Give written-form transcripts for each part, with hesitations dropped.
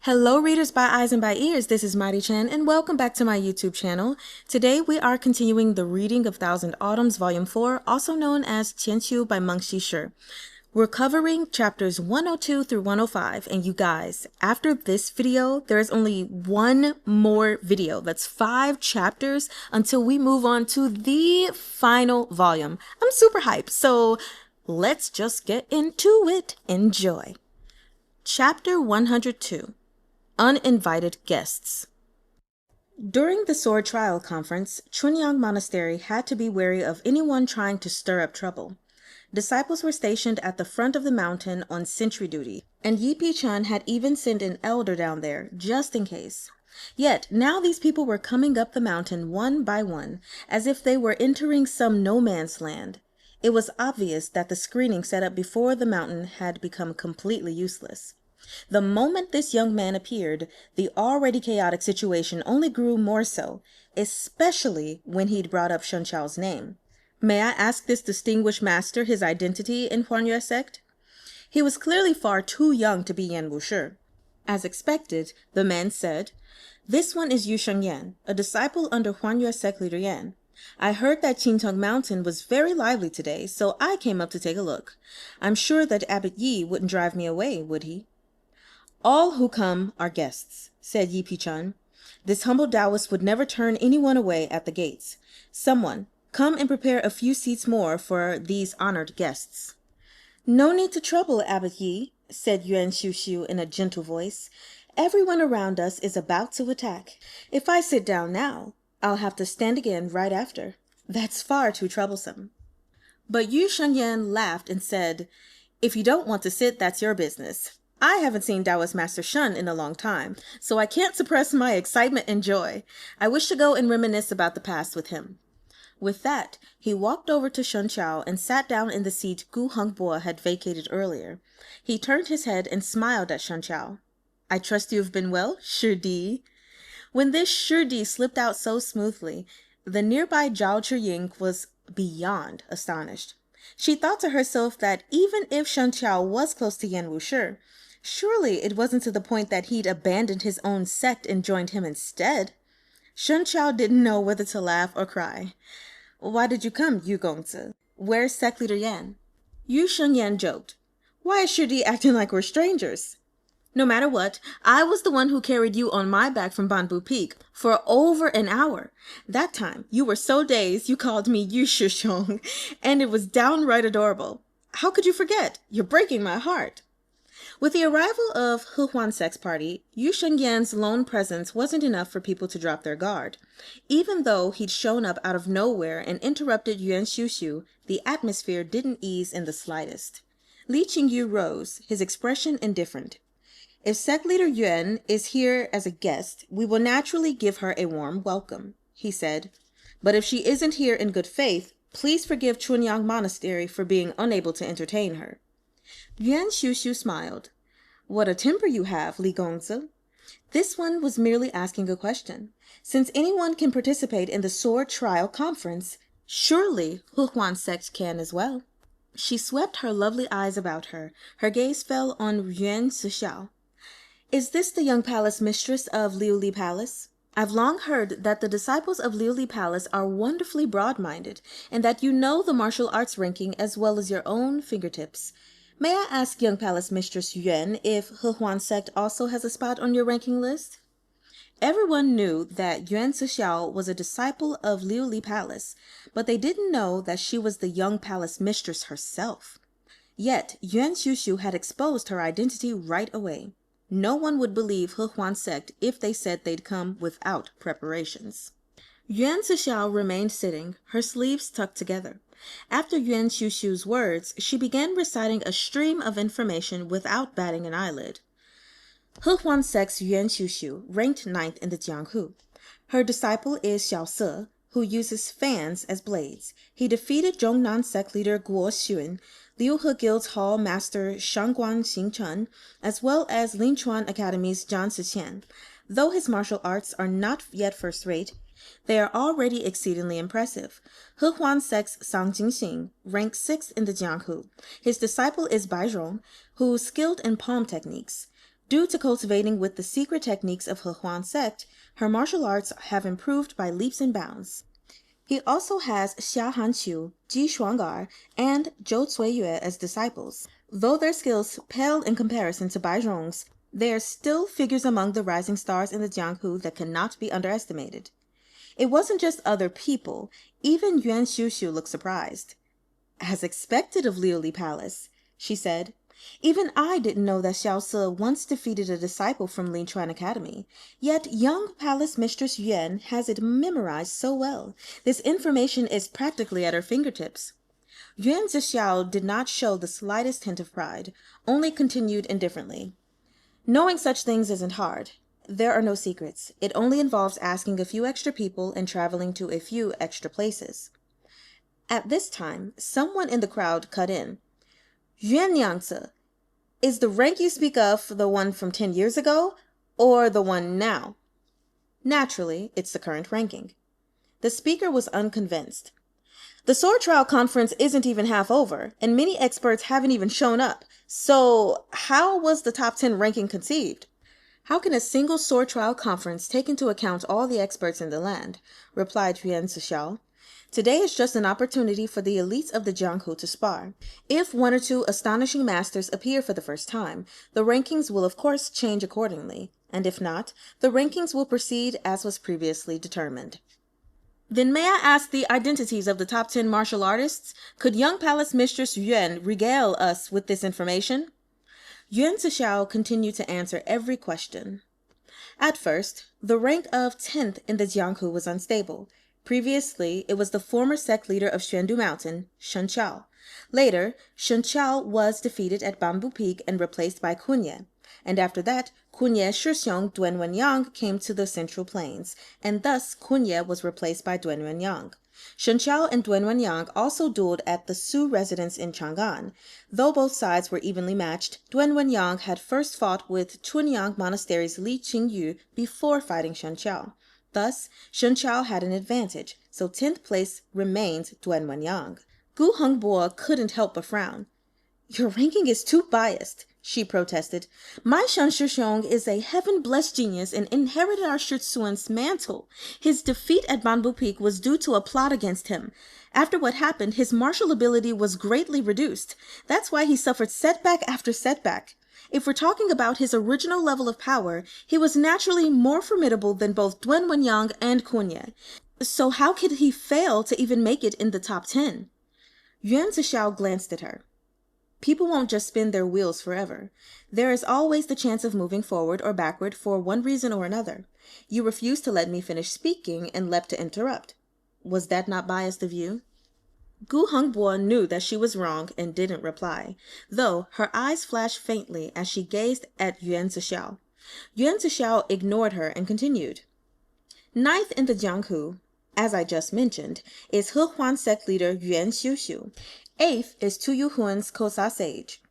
Hello readers by eyes and by ears, this is Mighty Chen and welcome back to my YouTube channel. Today we are continuing the reading of Thousand Autumns Volume 4, also known as Qianqiu by Meng Xi Shi. We're covering chapters 102 through 105, and you guys, after this video, there is only one more video. That's 5 chapters until we move on to the final volume. I'm super hyped, so let's just get into it. Enjoy. Chapter 102. Uninvited Guests. During the sword trial conference, Chunyang Monastery had to be wary of anyone trying to stir up trouble. Disciples were stationed at the front of the mountain on sentry duty, and Yi Pi-chun had even sent an elder down there, just in case. Yet, now these people were coming up the mountain one by one, as if they were entering some no-man's land. It was obvious that the screening set up before the mountain had become completely useless. The moment this young man appeared, the already chaotic situation only grew more so, especially when he'd brought up Shun Chao's name. May I ask this distinguished master his identity in Huanyue sect? He was clearly far too young to be Yan Wushi. As expected, the man said, "This one is Yu Shengyan, a disciple under Huanyue sect leader Yan. I heard that Qingtong Mountain was very lively today, so I came up to take a look. I'm sure that Abbot Yi wouldn't drive me away, would he?" "All who come are guests," said Yi Pi-chun. "This humble Taoist would never turn anyone away at the gates. Someone, come and prepare a few seats more for these honored guests." "No need to trouble, Abbot Yi," said Yuan Xiu in a gentle voice. "Everyone around us is about to attack. If I sit down now, I'll have to stand again right after. That's far too troublesome." But Yu Shengyan laughed and said, "If you don't want to sit, that's your business. I haven't seen Taoist Master Shun in a long time, so I can't suppress my excitement and joy. I wish to go and reminisce about the past with him." With that, he walked over to Shun Chao and sat down in the seat Gu Hengbo had vacated earlier. He turned his head and smiled at Shun Chao. "I trust you have been well, Shidi." When this Shidi slipped out so smoothly, the nearby Zhao Chiying was beyond astonished. She thought to herself that even if Shun Chao was close to Yan Wushi, surely it wasn't to the point that he'd abandoned his own sect and joined him instead. Shun Chao didn't know whether to laugh or cry. "Why did you come, Yu Gongzi? Where's sect leader Yan?" Yu Shengyan joked. "Why is Shudi acting like we're strangers? No matter what, I was the one who carried you on my back from Banbu Peak for over an hour. That time, you were so dazed you called me Yu Shushong, and it was downright adorable. How could you forget? You're breaking my heart." With the arrival of He Huan Sect's party, Yu Shengyan's lone presence wasn't enough for people to drop their guard. Even though he'd shown up out of nowhere and interrupted Yuan Xiu, the atmosphere didn't ease in the slightest. Li Qingyu rose, his expression indifferent. "If sect leader Yuan is here as a guest, we will naturally give her a warm welcome," he said. "But if she isn't here in good faith, please forgive Chunyang Monastery for being unable to entertain her." Yuan Xiu smiled. "What a temper you have, Li Gongzi." This one was merely asking a question. Since anyone can participate in the sword trial conference, surely He Huan sect can as well. She swept her lovely eyes about her. Her gaze fell on Yuan Zixiao. "Is this the young palace mistress of Liuli Palace? I've long heard that the disciples of Liuli Palace are wonderfully broad-minded, and that you know the martial arts ranking as well as your own fingertips. May I ask young palace mistress Yuan if He Huan sect also has a spot on your ranking list?" Everyone knew that Yuan Zixiao was a disciple of Liuli Palace, but they didn't know that she was the young palace mistress herself. Yet Yuan Xiu had exposed her identity right away. No one would believe He Huan sect if they said they'd come without preparations. Yuan Zixiao remained sitting, her sleeves tucked together. After Yuan Xiu's words, she began reciting a stream of information without batting an eyelid. He Huan sect's Yuan Xiu ranked 9th in the Jianghu. Her disciple is Xiao Se, who uses fans as blades. He defeated Zhongnan sect leader Guo Xun, Liu He Guild's hall master Shangguan Xingchen, as well as Linchuan Academy's Zhang Ziqian. Though his martial arts are not yet first-rate, they are already exceedingly impressive. He Huan sect's Sang Jingxing ranks 6th in the Jianghu. His disciple is Bai Zhong, who's skilled in palm techniques. Due to cultivating with the secret techniques of He Huan sect, her martial arts have improved by leaps and bounds. He also has Xia Hanqiu, Ji Shuang'er, and Zhou Cuiyue as disciples. Though their skills pale in comparison to Bai Zhong's, they are still figures among the rising stars in the Jianghu that cannot be underestimated. It wasn't just other people. Even Yuan Xiuxiu looked surprised. "As expected of Liuli Palace," she said. "Even I didn't know that Xiao Se once defeated a disciple from Linchuan Academy. Yet young Palace Mistress Yuan has it memorized so well. This information is practically at her fingertips." Yuan Zixiao did not show the slightest hint of pride, only continued indifferently. "Knowing such things isn't hard. There are no secrets. It only involves asking a few extra people and traveling to a few extra places." At this time, someone in the crowd cut in. "Yuan Yangzi, is the rank you speak of the one from 10 years ago, or the one now?" Naturally, it's the current ranking. The speaker was unconvinced. "The sword trial conference isn't even half over, and many experts haven't even shown up. So how was the top 10 ranking conceived?" "How can a single sword trial conference take into account all the experts in the land?" replied Yuan Zixiao. "Today is just an opportunity for the elites of the Jianghu to spar. If one or two astonishing masters appear for the first time, the rankings will of course change accordingly, and if not, the rankings will proceed as was previously determined." "Then may I ask the identities of the top 10 martial artists? Could young Palace Mistress Yuan regale us with this information?" Yuan Zixiao continued to answer every question. At first, the rank of 10th in the Jianghu was unstable. Previously, it was the former sect leader of Xuandu Mountain, Shen Chao. Later, Shen Chao was defeated at Bamboo Peak and replaced by Kunye. And after that, Kunye Shixiong Duen Wenyang came to the Central Plains, and thus Kunye was replaced by Duen Wenyang. Shen Chao and Duen Wenyang also dueled at the Su residence in Chang'an. Though both sides were evenly matched, Duen Wenyang had first fought with Chunyang Monastery's Li Qingyu before fighting Shen Chao. Thus, Shen Chao had an advantage, so 10th place remained Duen Wenyang. Gu Hengbo couldn't help but frown. "Your ranking is too biased," she protested. "My Shen Shixiong is a heaven-blessed genius and inherited our Shitsuan's mantle. His defeat at Banbu Peak was due to a plot against him. After what happened, his martial ability was greatly reduced. That's why he suffered setback after setback. If we're talking about his original level of power, he was naturally more formidable than both Duen Wenyang and Kunye. So how could he fail to even make it in the top 10? Yuan Zixiao glanced at her. "People won't just spin their wheels forever. There is always the chance of moving forward or backward for one reason or another. You refused to let me finish speaking and leapt to interrupt. Was that not biased of you?" Gu Hengbo knew that she was wrong and didn't reply, though her eyes flashed faintly as she gazed at Yuan Zixiao. Yuan Zixiao ignored her and continued. "Ninth in the Jianghu, as I just mentioned, is He Huan sect leader Yuan Xiuxiu. 8th is Tu Yuhuan's Kosa sage.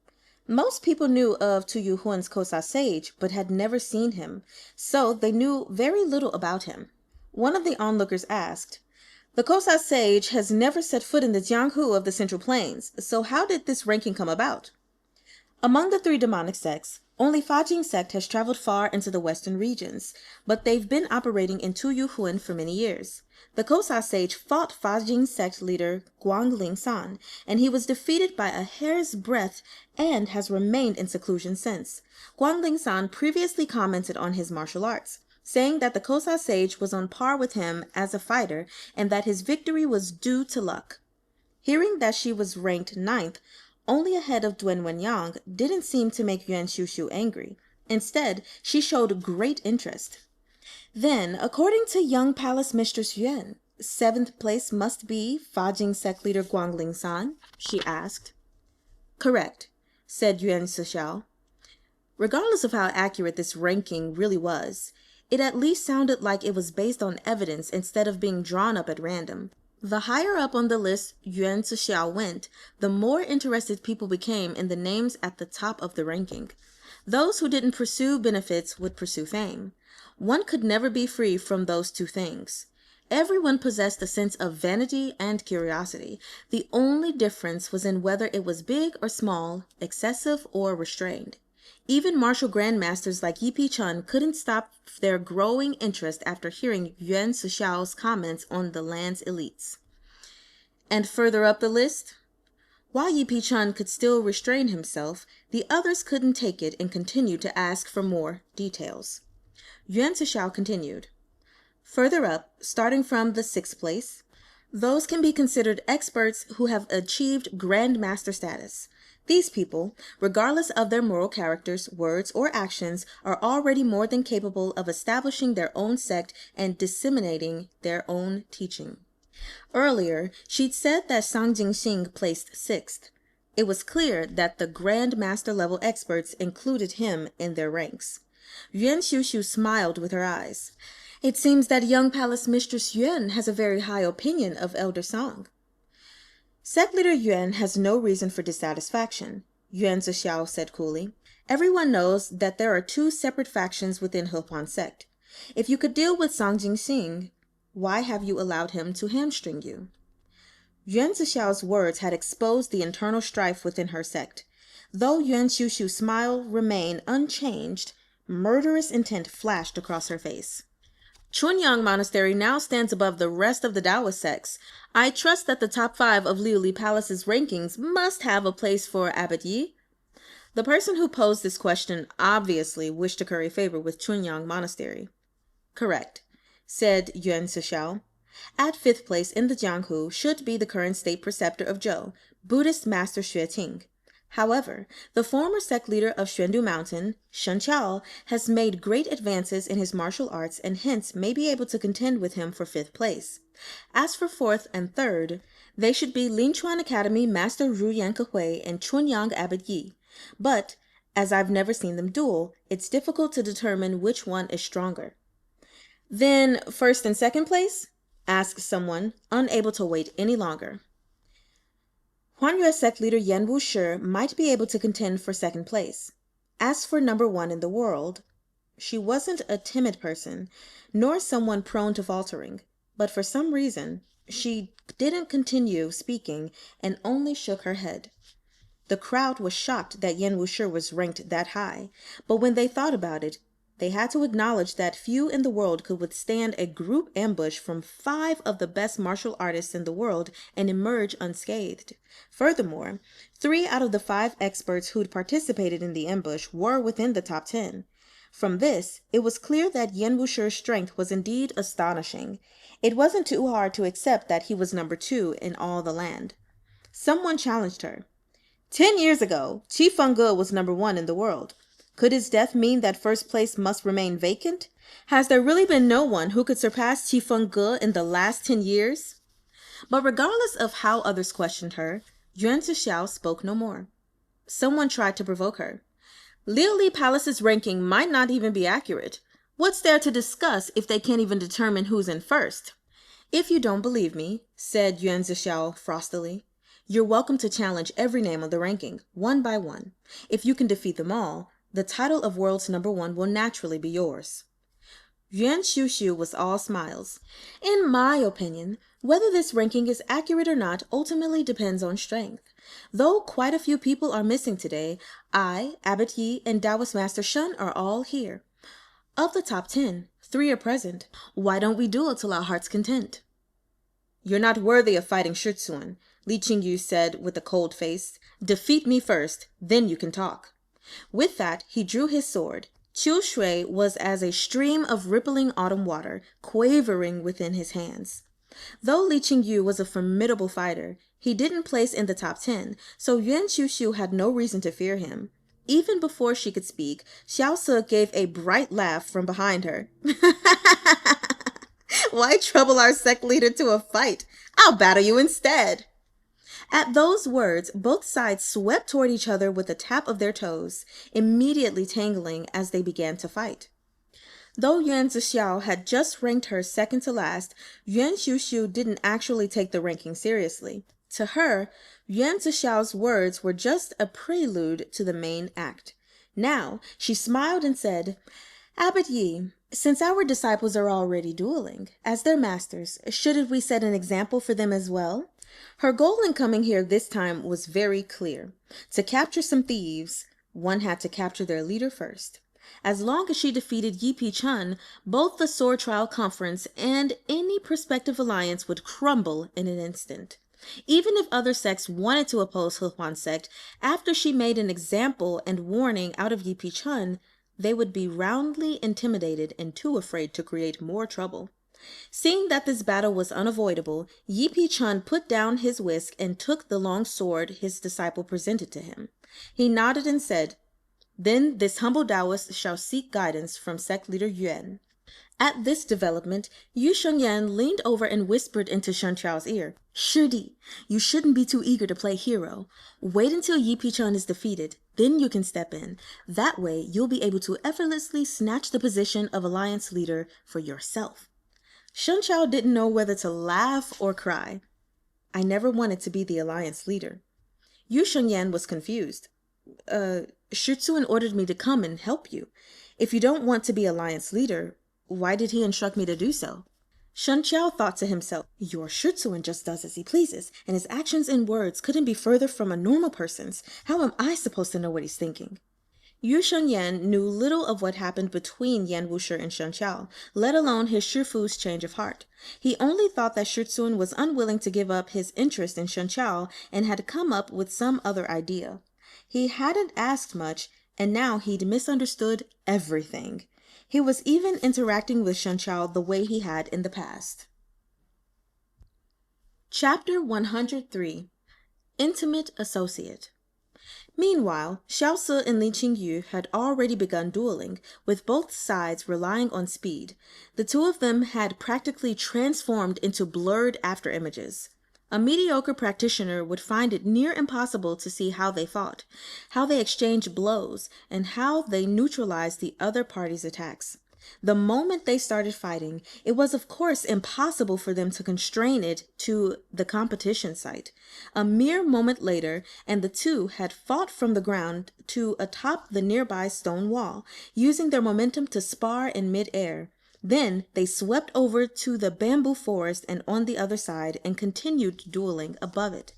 Most people knew of Tu Yuhuan's Kosa sage, but had never seen him, so they knew very little about him." One of the onlookers asked, "The Kosa sage has never set foot in the Jianghu of the Central Plains, so how did this ranking come about?" "Among the 3 demonic sects, only Fajing sect has traveled far into the western regions, but they've been operating in Tu Yuhuan for many years. The Kosa sage fought Fajing sect leader Guangling San, and he was defeated by a hair's breadth and has remained in seclusion since. Guangling San previously commented on his martial arts, saying that the Kosa sage was on par with him as a fighter and that his victory was due to luck." Hearing that she was ranked 9th, only ahead of Duen Wenyang, didn't seem to make Yuan Xiuxiu angry. Instead, she showed great interest. "Then, according to young Palace Mistress Yuan, 7th place must be Fajing sect leader Guangling San?" she asked. "Correct," said Yuan Zixiao. Regardless of how accurate this ranking really was, it at least sounded like it was based on evidence instead of being drawn up at random. The higher up on the list Yuan Zixiao went, the more interested people became in the names at the top of the ranking. Those who didn't pursue benefits would pursue fame. One could never be free from those two things. Everyone possessed a sense of vanity and curiosity. The only difference was in whether it was big or small, excessive or restrained. Even martial grandmasters like Yi Pi-chun couldn't stop their growing interest after hearing Yuan Zixiao's comments on the land's elites. And further up the list, while Yi Pi-chun could still restrain himself, the others couldn't take it and continued to ask for more details. Yuan Zixiao continued. Further up, starting from the 6th place, those can be considered experts who have achieved grandmaster status. These people, regardless of their moral characters, words, or actions, are already more than capable of establishing their own sect and disseminating their own teaching. Earlier, she'd said that Sang Jingxing placed 6th. It was clear that the Grand Master level experts included him in their ranks. Yuan Xiushu smiled with her eyes. It seems that young Palace Mistress Yuan has a very high opinion of Elder Song. Sect leader Yuan has no reason for dissatisfaction, Yuan Zixiao said coolly. Everyone knows that there are 2 separate factions within Hepan sect. If you could deal with Sang Jingxing, why have you allowed him to hamstring you? Yuan Zixiao's words had exposed the internal strife within her sect. Though Yuan Xiushu's smile remained unchanged, murderous intent flashed across her face. Chunyang Monastery now stands above the rest of the Taoist sects. I trust that the top 5 of Liuli Palace's rankings must have a place for Abbot Yi. The person who posed this question obviously wished to curry favor with Chunyang Monastery. Correct, said Yuan Zixiao. At 5th place in the Jianghu should be the current state preceptor of Zhou, Buddhist Master Xueting. However, the former sect leader of Xuandu Mountain, Shen Qiao, has made great advances in his martial arts and hence may be able to contend with him for 5th place. As for 4th and 3rd, they should be Linchuan Academy Master Ru Yankehui and Chunyang Abbot Yi. But, as I've never seen them duel, it's difficult to determine which one is stronger. Then 1st and 2nd place? Asked someone, unable to wait any longer. Huanyue sect leader Yan Wushi might be able to contend for 2nd place. As for number 1 in the world, she wasn't a timid person, nor someone prone to faltering, but for some reason, she didn't continue speaking and only shook her head. The crowd was shocked that Yan Wushi was ranked that high, but when they thought about it, they had to acknowledge that few in the world could withstand a group ambush from 5 of the best martial artists in the world and emerge unscathed. Furthermore, 3 out of the 5 experts who'd participated in the ambush were within the top 10. From this, it was clear that Yan Wushi's strength was indeed astonishing. It wasn't too hard to accept that he was number 2 in all the land. Someone challenged her. 10 years ago, Qi Fengge was number 1 in the world. Could his death mean that 1st place must remain vacant? Has there really been no one who could surpass Qi Fengge in the last 10 years? But regardless of how others questioned her, Yuan Zixiao spoke no more. Someone tried to provoke her. Liuli Palace's ranking might not even be accurate. What's there to discuss if they can't even determine who's in 1st? If you don't believe me, said Yuan Zixiao frostily, you're welcome to challenge every name on the ranking, one by one. If you can defeat them all, the title of world's number 1 will naturally be yours. Yuan Xiushu was all smiles. In my opinion, whether this ranking is accurate or not ultimately depends on strength. Though quite a few people are missing today, I, Abbot Yi, and Taoist Master Shen are all here. Of the top 10, 3 are present. Why don't we duel till our heart's content? You're not worthy of fighting Shitsuan, Li Qingyu said with a cold face. Defeat me first, then you can talk. With that, he drew his sword. Qiu Shui was as a stream of rippling autumn water, quavering within his hands. Though Li Qingyu was a formidable fighter, he didn't place in the top 10, so Yuan Xiushu had no reason to fear him. Even before she could speak, Xiao Se gave a bright laugh from behind her. Why trouble our sect leader to a fight? I'll battle you instead. At those words, both sides swept toward each other with a tap of their toes, immediately tangling as they began to fight. Though Yuan Zixiao had just ranked her 2nd to last, Yuan Xiushu didn't actually take the ranking seriously. To her, Yuan Zixiao's words were just a prelude to the main act. Now, she smiled and said, Abbot Yi, since our disciples are already dueling, as their masters, shouldn't we set an example for them as well? Her goal in coming here this time was very clear, to capture some thieves, One had to capture their leader first. As long as she defeated Yi Chun, both the Sword Trial Conference and any prospective alliance would crumble in an instant. Even if other sects wanted to oppose He Huan's sect, after she made an example and warning out of Yi Chun, they would be roundly intimidated and too afraid to create more trouble. Seeing that this battle was unavoidable, Yi Chun put down his whisk and took the long sword his disciple presented to him. He nodded and said, "Then this humble Taoist shall seek guidance from sect leader Yuan." At this development, Yu Shengyan leaned over and whispered into Shen Chao's ear, "Shidi, you shouldn't be too eager to play hero. Wait until Yi Chun is defeated, then you can step in. That way, you'll be able to effortlessly snatch the position of alliance leader for yourself." Shen Chao didn't know whether to laugh or cry. "I never wanted to be the alliance leader." Yu Shengyan was confused. Shi Tzuan ordered me to come and help you. If you don't want to be alliance leader, why did he instruct me to do so?" Shen Chao thought to himself, "Your Shi Tzuan just does as he pleases, and his actions and words couldn't be further from a normal person's. How am I supposed to know what he's thinking?" Yu Shengyan knew little of what happened between Yan Wushi and Shen Chao, let alone his Shifu's change of heart. He only thought that Shi Tzuan was unwilling to give up his interest in Shen Chao and had come up with some other idea. He hadn't asked much, and now he'd misunderstood everything. He was even interacting with Shen Chao the way he had in the past. Chapter 103. Intimate Associate. Meanwhile, Xiao Se and Li Qingyu had already begun dueling, with both sides relying on speed. The two of them had practically transformed into blurred afterimages. A mediocre practitioner would find it near impossible to see how they fought, how they exchanged blows, and how they neutralized the other party's attacks. The moment they started fighting, it was of course impossible for them to constrain it to the competition site. A mere moment later, and the two had fought from the ground to atop the nearby stone wall, using their momentum to spar in mid-air. Then they swept over to the bamboo forest and on the other side and continued dueling above it.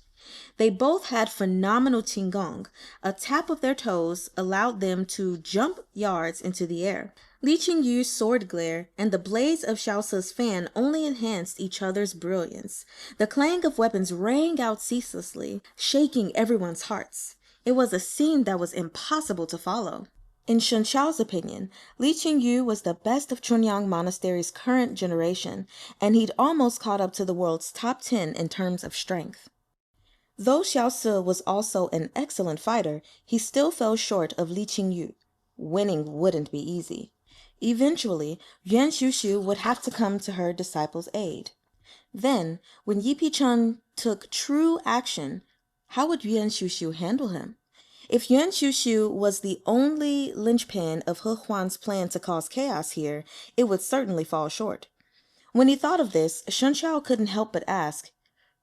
They both had phenomenal qigong. A tap of their toes allowed them to jump yards into the air. Li Qingyu's sword glare and the blaze of Xiao Se's fan only enhanced each other's brilliance. The clang of weapons rang out ceaselessly, shaking everyone's hearts. It was a scene that was impossible to follow. In Shen Chao's opinion, Li Qingyu was the best of Chunyang Monastery's current generation, and he'd almost caught up to the world's top 10 in terms of strength. Though Xiao Se was also an excellent fighter, he still fell short of Li Qingyu. Winning wouldn't be easy. Eventually, Yuan Shushu would have to come to her disciple's aid. Then, when Yi Chun took true action, how would Yuan Shushu handle him? If Yuan Shushu was the only linchpin of He Huan's plan to cause chaos here, it would certainly fall short. When he thought of this, Shen Chao couldn't help but ask,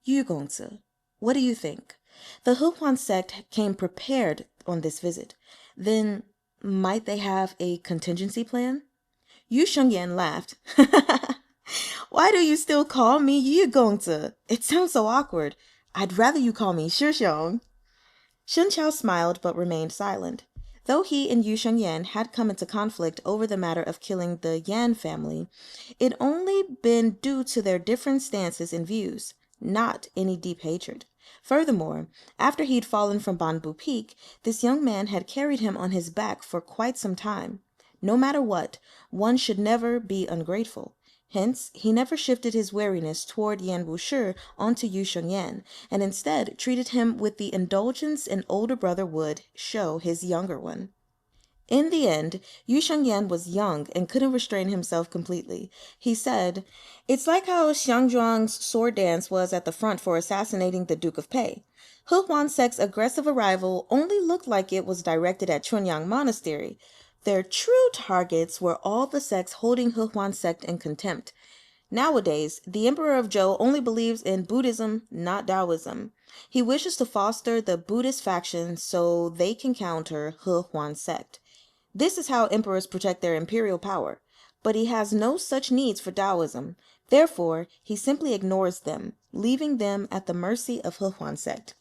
"Yu Gongzi, what do you think? The He Huan sect came prepared on this visit. Then, might they have a contingency plan?" Yu Shengyan laughed. "Why do you still call me Yu Gongzi? It sounds so awkward. I'd rather you call me Shi Xiong." Shen Chao smiled but remained silent. Though he and Yu Shengyan had come into conflict over the matter of killing the Yan family, it'd only been due to their different stances and views, not any deep hatred. Furthermore, after he'd fallen from Banbu Peak, this young man had carried him on his back for quite some time. No matter what, one should never be ungrateful. Hence, he never shifted his wariness toward Yan Wushi onto Yu Shengyan, and instead treated him with the indulgence an older brother would show his younger one. In the end, Yu Shengyan was young and couldn't restrain himself completely. He said, "It's like how Xiang Zhuang's sword dance was at the front for assassinating the Duke of Pei. He Huan sect's aggressive arrival only looked like it was directed at Chunyang Monastery. Their true targets were all the sects holding He Huan sect in contempt. Nowadays, the Emperor of Zhou only believes in Buddhism, not Taoism. He wishes to foster the Buddhist faction so they can counter He Huan sect. This is how emperors protect their imperial power, but he has no such needs for Taoism. Therefore, he simply ignores them, leaving them at the mercy of He Huan sect."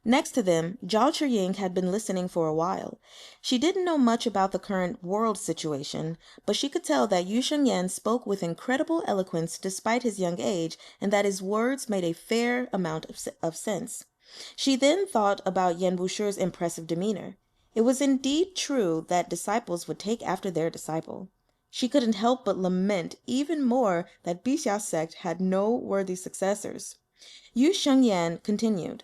Next to them, Zhao Chiying had been listening for a while. She didn't know much about the current world situation, but she could tell that Yu Shengyan spoke with incredible eloquence despite his young age, and that his words made a fair amount of sense. She then thought about Yan Wushu's impressive demeanor. It was indeed true that disciples would take after their disciple. She couldn't help but lament even more that Bixia's sect had no worthy successors. Yu Shengyan continued.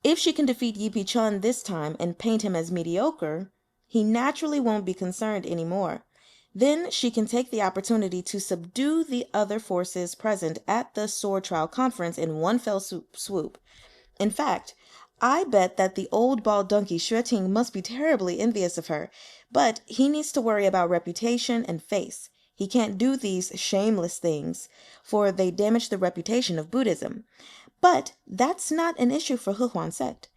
If she can defeat Yipi Chun this time and paint him as mediocre, he naturally won't be concerned anymore. Then she can take the opportunity to subdue the other forces present at the Sword Trial Conference in one fell swoop. In fact, I bet that the old bald donkey Xueting must be terribly envious of her, but he needs to worry about reputation and face. He can't do these shameless things, for they damage the reputation of Buddhism. But that's not an issue for He sect.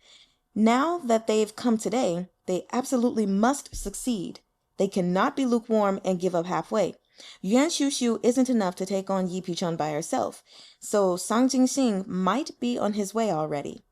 Now that they've come today, they absolutely must succeed. They cannot be lukewarm and give up halfway. Yuan Xiu isn't enough to take on Yi Pichun by herself, so Sang Jingxing might be on his way already.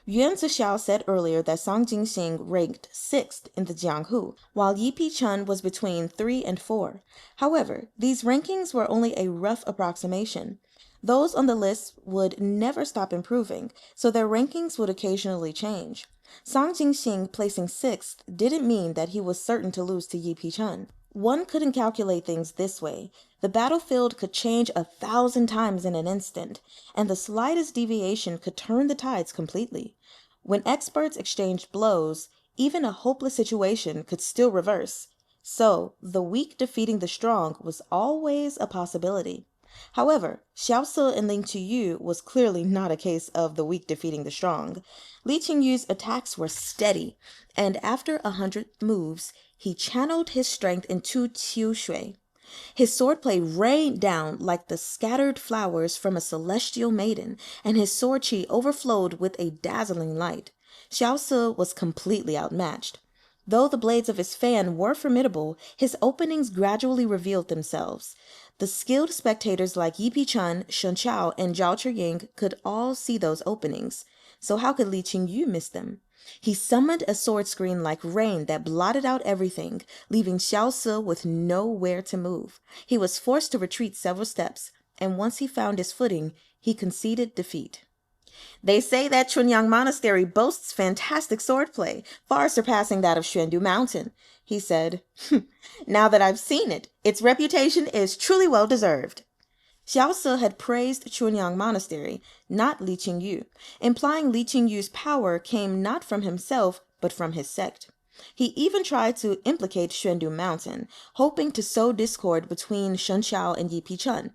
Yuan Zixiao said earlier that Sang Jingxing ranked 6th in the Jianghu, while Yi Pichun was between 3 and 4. However, these rankings were only a rough approximation. Those on the list would never stop improving, so their rankings would occasionally change. Sang Jingxing placing 6th didn't mean that he was certain to lose to Yi Pichun. One couldn't calculate things this way. The battlefield could change 1,000 times in an instant, and the slightest deviation could turn the tides completely. When experts exchanged blows, even a hopeless situation could still reverse. So, the weak defeating the strong was always a possibility. However, Xiao Se and Ling Qiyu was clearly not a case of the weak defeating the strong. Li Qingyu's attacks were steady, and after 100 moves, he channeled his strength into Qiu Shui. His swordplay rained down like the scattered flowers from a celestial maiden, and his sword chi overflowed with a dazzling light. Xiao Se was completely outmatched. Though the blades of his fan were formidable, his openings gradually revealed themselves. The skilled spectators like Yi Pichun, Shen Chao, and Zhao Chiying could all see those openings. So how could Li Qingyu miss them? He summoned a sword screen like rain that blotted out everything, leaving Xiao Se with nowhere to move. He was forced to retreat several steps, and once he found his footing, he conceded defeat. They say that Chunyang Monastery boasts fantastic swordplay, far surpassing that of Xuandu Mountain, he said. Now that I've seen it, its reputation is truly well deserved. Xiao Se had praised Chunyang Monastery, not Li Qingyu, implying Li Qingyu's power came not from himself, but from his sect. He even tried to implicate Xuandu Mountain, hoping to sow discord between Shen Chao and Yi Pichun.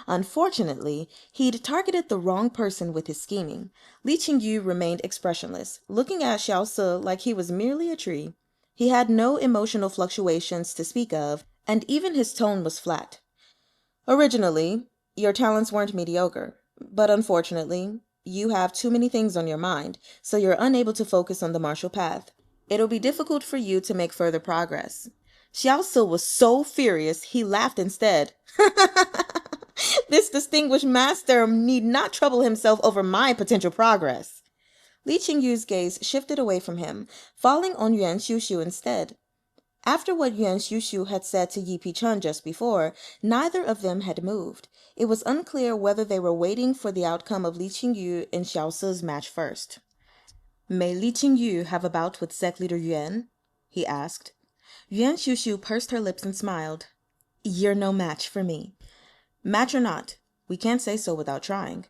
Unfortunately, he'd targeted the wrong person with his scheming. Li Qingyu remained expressionless, looking at Xiao Se like he was merely a tree. He had no emotional fluctuations to speak of, and even his tone was flat. Originally, your talents weren't mediocre, but unfortunately, you have too many things on your mind, so you're unable to focus on the martial path. It'll be difficult for you to make further progress. Xiao Se was so furious, he laughed instead. This distinguished master need not trouble himself over my potential progress. Li Qingyu's gaze shifted away from him, falling on Yuan Xiu instead. After what Yuan Xiu had said to Yi Pichun just before, neither of them had moved. It was unclear whether they were waiting for the outcome of Li Qingyu and Xiao Se's match first. May Li Qingyu have a bout with sect leader Yuan? He asked. Yuan Xiu pursed her lips and smiled. You're no match for me. Match or not, we can't say so without trying.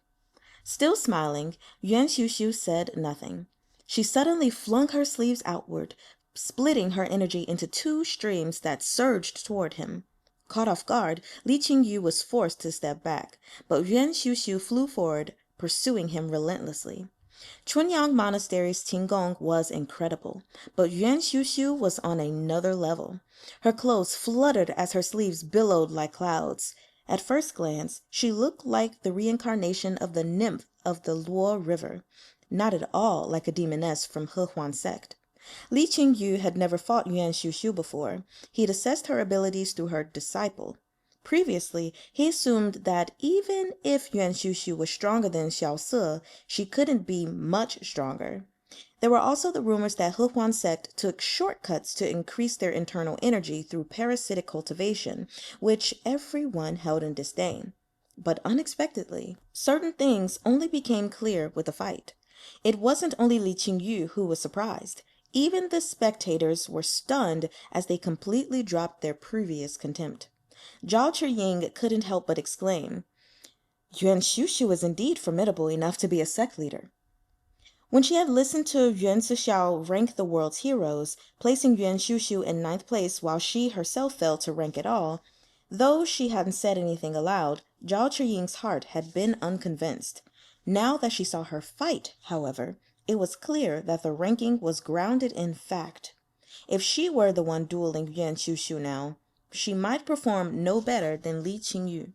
Still smiling, Yuan Xiu said nothing. She suddenly flung her sleeves outward, splitting her energy into 2 streams that surged toward him. Caught off guard, Li Qingyu was forced to step back, but Yuan Xiu flew forward, pursuing him relentlessly. Chunyang Monastery's Qinggong was incredible, but Yuan Xiu was on another level. Her clothes fluttered as her sleeves billowed like clouds. At first glance, she looked like the reincarnation of the nymph of the Luo River, not at all like a demoness from He sect. Li Qingyu had never fought Yuan Xiu before. He'd assessed her abilities through her disciple. Previously, he assumed that even if Yuan Xiushu was stronger than Xiao Se, she couldn't be much stronger. There were also the rumors that He Huan sect took shortcuts to increase their internal energy through parasitic cultivation, which everyone held in disdain. But unexpectedly, certain things only became clear with the fight. It wasn't only Li Qingyu who was surprised. Even the spectators were stunned as they completely dropped their previous contempt. Zhao Chiying couldn't help but exclaim, Yuan Xiushu is indeed formidable enough to be a sect leader. When she had listened to Yuan Zixiao rank the world's heroes, placing Yuan Xiushu in ninth place while she herself failed to rank at all, though she hadn't said anything aloud, Zhao Chiying's heart had been unconvinced. Now that she saw her fight, however, it was clear that the ranking was grounded in fact. If she were the one dueling Yuan Xiushu now, she might perform no better than Li Qingyu.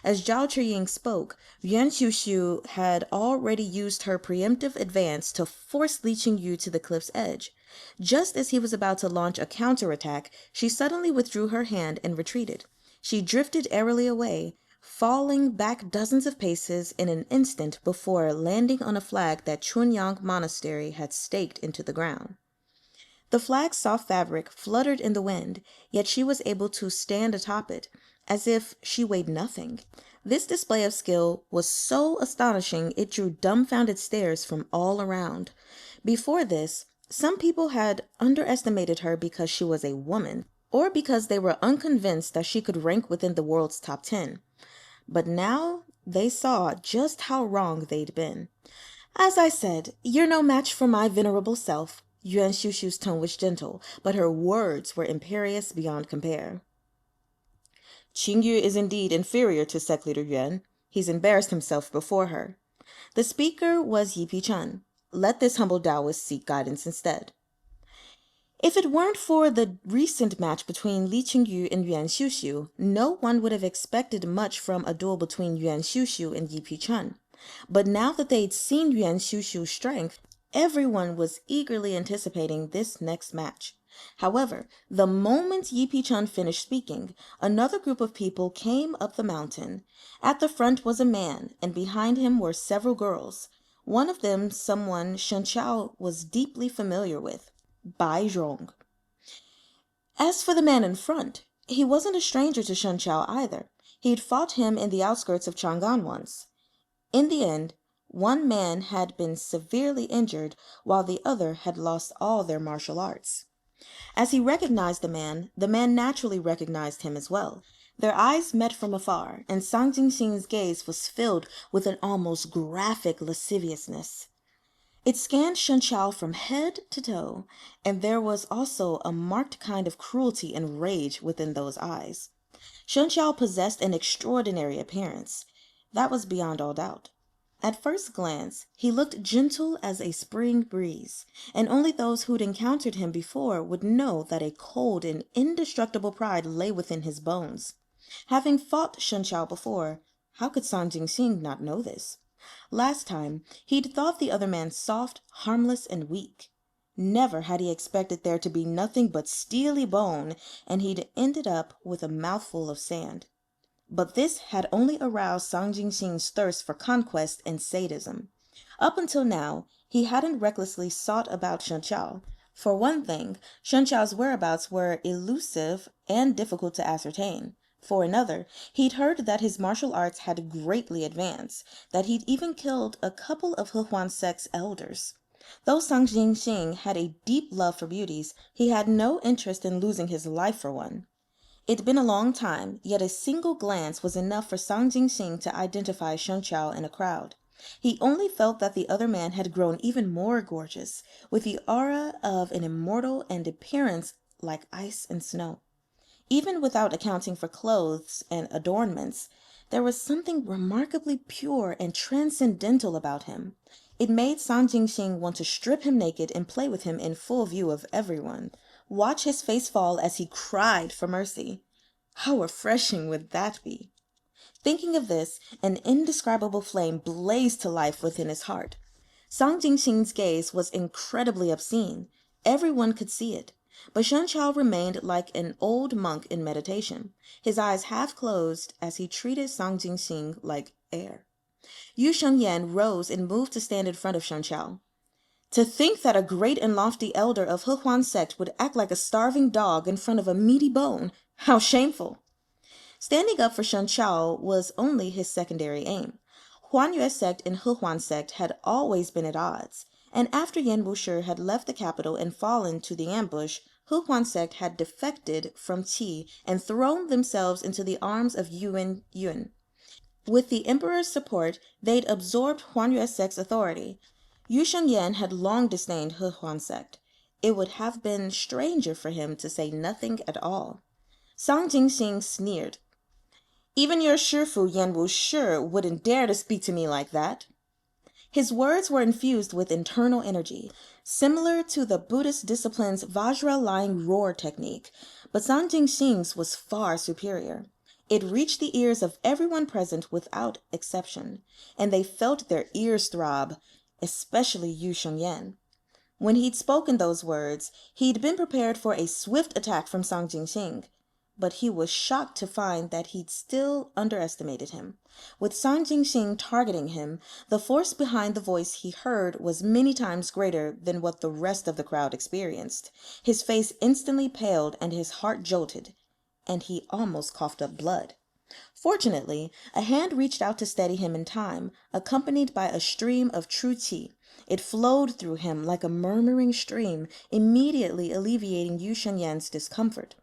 As Zhao Chiying spoke, Yuan Xiushu had already used her preemptive advance to force Li Qingyu to the cliff's edge. Just as he was about to launch a counterattack, she suddenly withdrew her hand and retreated. She drifted airily away, falling back dozens of paces in an instant before landing on a flag that Chunyang Monastery had staked into the ground. The flag's soft fabric fluttered in the wind, yet she was able to stand atop it, as if she weighed nothing. This display of skill was so astonishing it drew dumbfounded stares from all around. Before this, some people had underestimated her because she was a woman, or because they were unconvinced that she could rank within the world's top 10. But now they saw just how wrong they'd been. As I said, you're no match for my venerable self. Yuan Xiushu's tone was gentle, but her words were imperious beyond compare. Qingyu is indeed inferior to sect leader Yuan. He's embarrassed himself before her. The speaker was Yi Pichun. Let this humble Taoist seek guidance instead. If it weren't for the recent match between Li Qingyu and Yuan Xiushu, no one would have expected much from a duel between Yuan Xiushu and Yi Pichun. But now that they'd seen Yuan Xiushu's strength, everyone was eagerly anticipating this next match. However, the moment Yi Pichun finished speaking, another group of people came up the mountain. At the front was a man, and behind him were several girls. One of them someone Shen Chao was deeply familiar with, Bai Zhong. As for the man in front, he wasn't a stranger to Shen Chao either. He'd fought him in the outskirts of Chang'an once. In the end, one man had been severely injured, while the other had lost all their martial arts. As he recognized the man naturally recognized him as well. Their eyes met from afar, and Sang Jingxing's gaze was filled with an almost graphic lasciviousness. It scanned Shen Chao from head to toe, and there was also a marked kind of cruelty and rage within those eyes. Shen Chao possessed an extraordinary appearance. That was beyond all doubt. At first glance, he looked gentle as a spring breeze, and only those who'd encountered him before would know that a cold and indestructible pride lay within his bones. Having fought Shen Chao before, how could San Jingxing not know this? Last time, he'd thought the other man soft, harmless, and weak. Never had he expected there to be nothing but steely bone, and he'd ended up with a mouthful of sand. But this had only aroused Sang Jingxing's thirst for conquest and sadism. Up until now, he hadn't recklessly sought about Shen Chao. For one thing, Shen Chao's whereabouts were elusive and difficult to ascertain. For another, he'd heard that his martial arts had greatly advanced, that he'd even killed a couple of He Huan sect's elders. Though Sang Jingxing had a deep love for beauties, he had no interest in losing his life for one. It'd been a long time, yet a single glance was enough for Sang Jingxing to identify Shen Chao in a crowd. He only felt that the other man had grown even more gorgeous, with the aura of an immortal and appearance like ice and snow. Even without accounting for clothes and adornments, there was something remarkably pure and transcendental about him. It made Sang Jingxing want to strip him naked and play with him in full view of everyone. Watch his face fall as he cried for mercy. How refreshing would that be? Thinking of this, an indescribable flame blazed to life within his heart. Sang Jingxing's gaze was incredibly obscene. Everyone could see it. But Shen Chao remained like an old monk in meditation, his eyes half closed as he treated Sang Jingxing like air. Yu Shengyan rose and moved to stand in front of Shen Chao. To think that a great and lofty elder of He Huan sect would act like a starving dog in front of a meaty bone, how shameful! Standing up for Shen Chao was only his secondary aim. Huan Yue sect and He Huan sect had always been at odds, and after Yan Wushi had left the capital and fallen to the ambush, He Huan sect had defected from Qi and thrown themselves into the arms of Yuan Yun. With the emperor's support, they'd absorbed Huan Yue sect's authority. Yu Shengyan had long disdained He Huan sect. It would have been stranger for him to say nothing at all. Sang Jingxing sneered. Even your Shifu Yan Wushi wouldn't dare to speak to me like that. His words were infused with internal energy, similar to the Buddhist discipline's Vajra lying roar technique, but Sang Jingxing's was far superior. It reached the ears of everyone present without exception, and they felt their ears throb, especially Yu Shengyan. When he'd spoken those words, he'd been prepared for a swift attack from Sang Jingxing, but he was shocked to find that he'd still underestimated him. With Sang Jingxing targeting him, the force behind the voice he heard was many times greater than what the rest of the crowd experienced. His face instantly paled and his heart jolted, and he almost coughed up blood. Fortunately, a hand reached out to steady him in time, accompanied by a stream of true qi. It flowed through him like a murmuring stream, immediately alleviating Yu Shengyan's discomfort.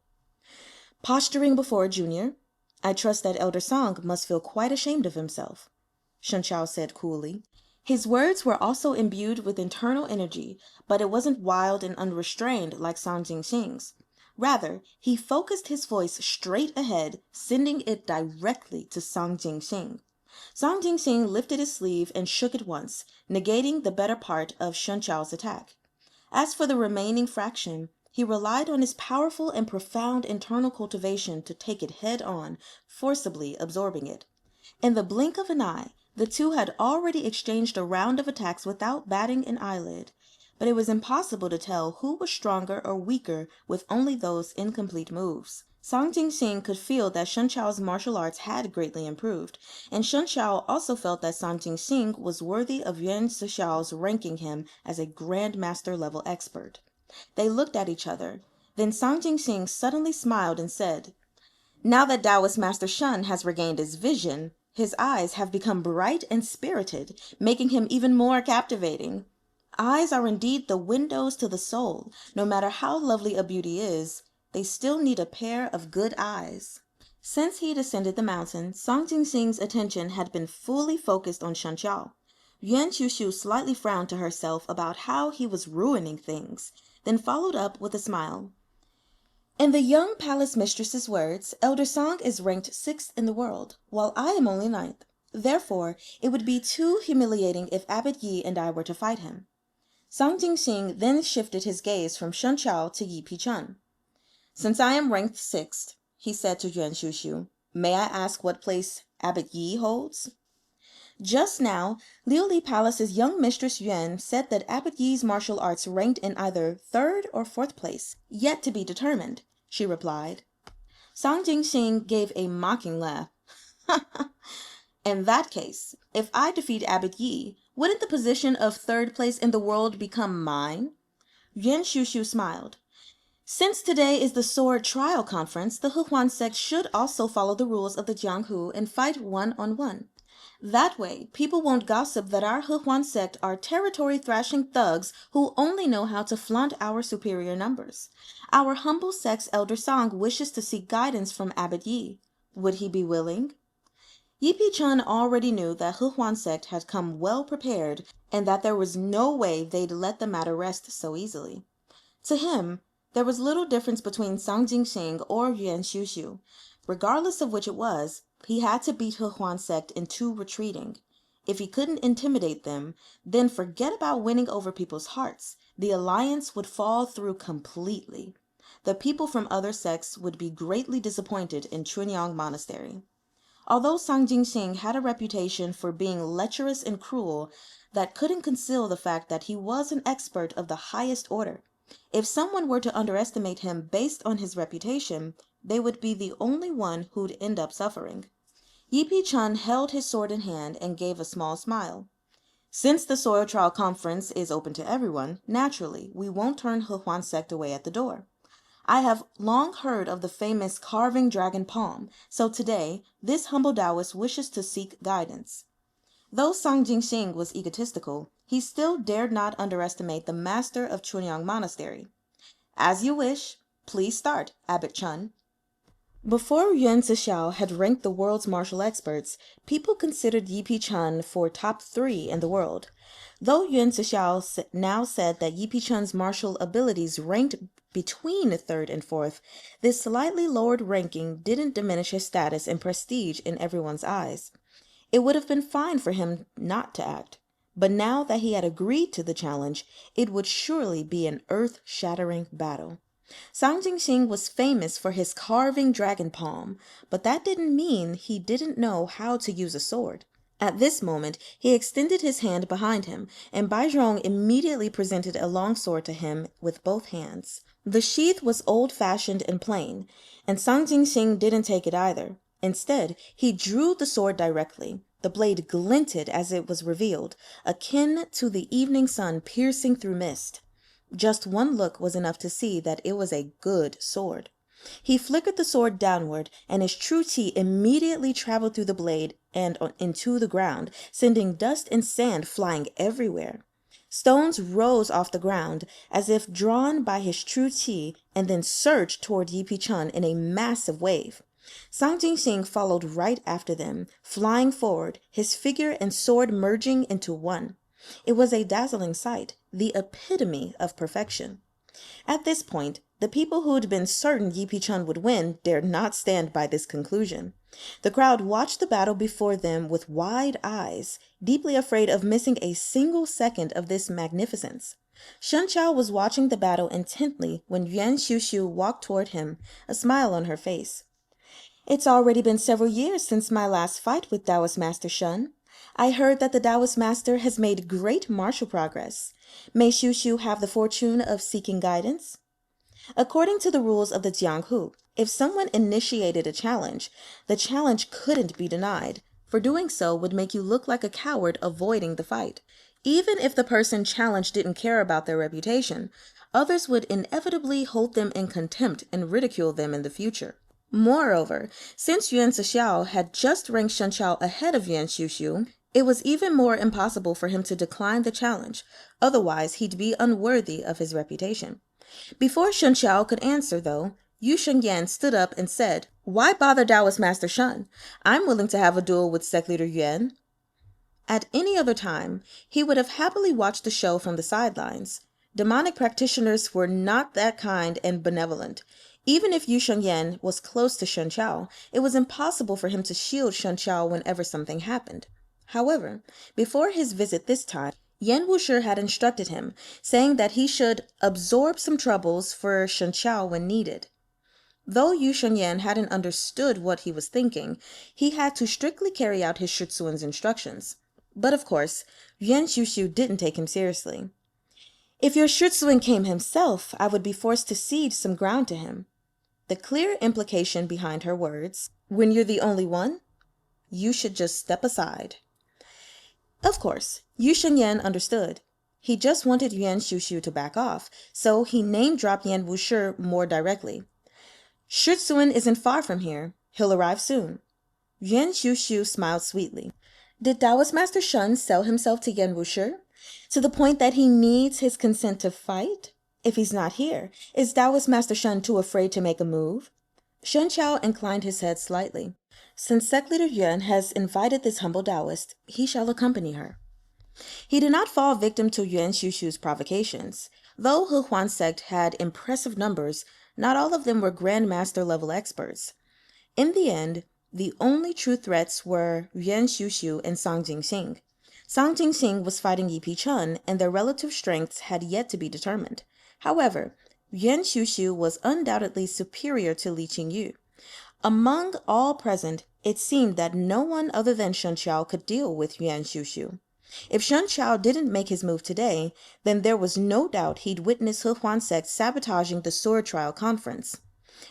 Posturing before a junior, I trust that Elder Song must feel quite ashamed of himself, Shen Chao said coolly. His words were also imbued with internal energy, but it wasn't wild and unrestrained like Sang Jingxing's. Rather, he focused his voice straight ahead, sending it directly to Sang Jingxing. Sang Jingxing lifted his sleeve and shook it once, negating the better part of Shen Chao's attack. As for the remaining fraction, he relied on his powerful and profound internal cultivation to take it head on, forcibly absorbing it. In the blink of an eye, the two had already exchanged a round of attacks without batting an eyelid, but it was impossible to tell who was stronger or weaker with only those incomplete moves. Sang Jingxing could feel that Shen Chao's martial arts had greatly improved, and Shen Chao also felt that Sang Jingxing was worthy of Yuan Zixiao's ranking him as a Grandmaster level expert. They looked at each other. Then Sang Jingxing suddenly smiled and said, Now that Taoist Master Shen has regained his vision, his eyes have become bright and spirited, making him even more captivating. Eyes are indeed the windows to the soul. No matter how lovely a beauty is, they still need a pair of good eyes. Since he descended the mountain, Sang Jingxing's attention had been fully focused on Shen Chao. Yuan Shushu slightly frowned to herself about how he was ruining things, then followed up with a smile. In the young palace mistress's words, Elder Song is ranked 6th in the world, while I am only 9th. Therefore, it would be too humiliating if Abbot Yi and I were to fight him. Sang Jingxing then shifted his gaze from Shen Chao to Yi Pichun. Since I am ranked 6th, he said to Yuan Shushu, may I ask what place Abbot Yi holds? Just now, Liuli Palace's young mistress Yuan said that Abbot Yi's martial arts ranked in either 3rd or 4th place, yet to be determined, she replied. Sang Jingxing gave a mocking laugh. In that case, if I defeat Abbot Yi, wouldn't the position of 3rd place in the world become mine? Yuan Shushu smiled. Since today is the sword trial conference, the He Huan sect should also follow the rules of the Jianghu and fight one-on-one. That way, people won't gossip that our He Huan sect are territory-thrashing thugs who only know how to flaunt our superior numbers. Our humble sect's Elder Song wishes to seek guidance from Abbot Yi. Would he be willing? Yi Pichun already knew that He Huan sect had come well prepared and that there was no way they'd let the matter rest so easily. To him, there was little difference between Sang Jingxing or Yuan Shushu. Regardless of which it was, he had to beat He Huan sect in 2 retreating. If he couldn't intimidate them, then forget about winning over people's hearts. The alliance would fall through completely. The people from other sects would be greatly disappointed in Chunyang Monastery. Although Sang Jingxing had a reputation for being lecherous and cruel, that couldn't conceal the fact that he was an expert of the highest order. If someone were to underestimate him based on his reputation, they would be the only one who'd end up suffering. Yipi Chun held his sword in hand and gave a small smile. Since the Soil Trial Conference is open to everyone, naturally, we won't turn He Huan sect away at the door. I have long heard of the famous carving dragon palm, so today, this humble Taoist wishes to seek guidance. Though Sang Jingxing was egotistical, he still dared not underestimate the master of Chunyang Monastery. As you wish. Please start, Abbot Chun. Before Yuan Zixiao had ranked the world's martial experts, people considered Yipi Chun for top 3 in the world. Though Yuan Zixiao now said that Yipi Chun's martial abilities ranked between 3rd and 4th, this slightly lowered ranking didn't diminish his status and prestige in everyone's eyes. It would have been fine for him not to act, but now that he had agreed to the challenge, it would surely be an earth-shattering battle. Sang Jingxing was famous for his carving dragon palm, but that didn't mean he didn't know how to use a sword. At this moment, he extended his hand behind him, and Bai Zhong immediately presented a longsword to him with both hands. The sheath was old-fashioned and plain, and Sang Jingxing didn't take it either. Instead, he drew the sword directly. The blade glinted as it was revealed, akin to the evening sun piercing through mist. Just one look was enough to see that it was a good sword. He flickered the sword downward, and his true qi immediately traveled through the blade and into the ground, sending dust and sand flying everywhere. Stones rose off the ground as if drawn by his true qi and then surged toward Yipi Chun in a massive wave. Sang Jingxing followed right after them, flying forward, his figure and sword merging into one. It was a dazzling sight, the epitome of perfection. At this point, the people who'd been certain Yipi Chun would win dared not stand by this conclusion. The crowd watched the battle before them with wide eyes, deeply afraid of missing a single second of this magnificence. Shen Chao was watching the battle intently when Yuan Xiushu walked toward him, a smile on her face. It's already been several years since my last fight with Taoist Master Shen. I heard that the Taoist Master has made great martial progress. May Xiushu have the fortune of seeking guidance? According to the rules of the Jianghu, if someone initiated a challenge, the challenge couldn't be denied, for doing so would make you look like a coward avoiding the fight. Even if the person challenged didn't care about their reputation, others would inevitably hold them in contempt and ridicule them in the future. Moreover, since Yuan Zixiao had just ranked Shen Chao ahead of Yuan Xiushu, it was even more impossible for him to decline the challenge, otherwise he'd be unworthy of his reputation. Before Shen Chao could answer, though, Yu Shengyan stood up and said, "Why bother Taoist Master Shen? I'm willing to have a duel with Sect Leader Yuan." At any other time, he would have happily watched the show from the sidelines. Demonic practitioners were not that kind and benevolent. Even if Yu Shengyan was close to Shen Chao, it was impossible for him to shield Shen Chao whenever something happened. However, before his visit this time, Yan Wushi had instructed him, saying that he should absorb some troubles for Shen Chao when needed. Though Yu Shengyan hadn't understood what he was thinking, he had to strictly carry out his Shitsuan's instructions. But of course, Yuan Xiushu didn't take him seriously. "If your Shitsuan came himself, I would be forced to cede some ground to him." The clear implication behind her words, "When you're the only one, you should just step aside." Of course, Yu Shengyan understood. He just wanted Yuan Xiushu to back off, so he name-dropped Yan Wushi more directly. "Shitsuan isn't far from here. He'll arrive soon." Yuan Xiushu smiled sweetly. Did Taoist Master Shen sell himself to Yan Wushi? To the point that he needs his consent to fight? If he's not here, is Taoist Master Shen too afraid to make a move? Shen Chao inclined his head slightly. Since Sect Leader Yuan has invited this humble Taoist, he shall accompany her. He did not fall victim to Yuan Xiushu's provocations. Though He Huan sect had impressive numbers, not all of them were Grandmaster level experts. In the end, the only true threats were Yuan Xiushu and Sang Jingxing. Sang Jingxing was fighting Yipi Chun, and their relative strengths had yet to be determined. However, Yuan Xiushu was undoubtedly superior to Li Qingyu. Among all present, it seemed that no one other than Shen Chao could deal with Yuan Xiushu. If Shen Chao didn't make his move today, then there was no doubt he'd witness He Huan sect sabotaging the sword trial conference.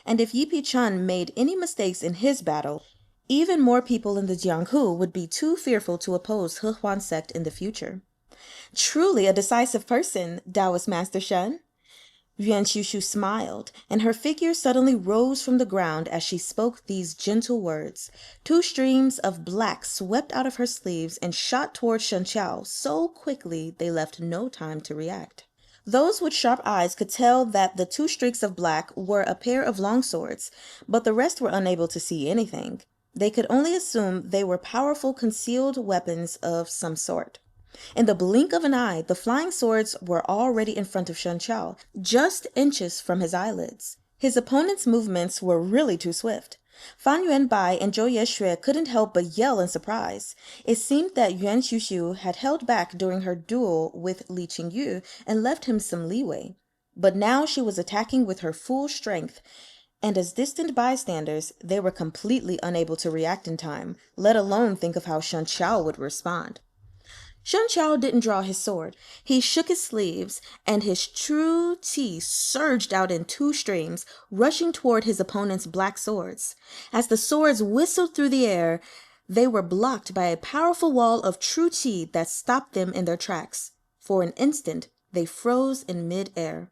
And if Yi Chun made any mistakes in his battle, even more people in the Jianghu would be too fearful to oppose He Huan sect in the future. Truly a decisive person, Taoist Master Shen. Yuan Shushu smiled, and her figure suddenly rose from the ground as she spoke these gentle words. Two streams of black swept out of her sleeves and shot toward Shen Chao so quickly they left no time to react. Those with sharp eyes could tell that the two streaks of black were a pair of long swords, but the rest were unable to see anything. They could only assume they were powerful concealed weapons of some sort. In the blink of an eye, the flying swords were already in front of Shen Chao, just inches from his eyelids. His opponent's movements were really too swift. Fan Yuanbai and Zhou Yexue couldn't help but yell in surprise. It seemed that Yuan Shushu had held back during her duel with Li Qingyu and left him some leeway. But now she was attacking with her full strength, and as distant bystanders, they were completely unable to react in time, let alone think of how Shen Chao would respond. Shen Chao didn't draw his sword. He shook his sleeves, and his true qi surged out in two streams, rushing toward his opponent's black swords. As the swords whistled through the air, they were blocked by a powerful wall of true qi that stopped them in their tracks. For an instant, they froze in mid-air.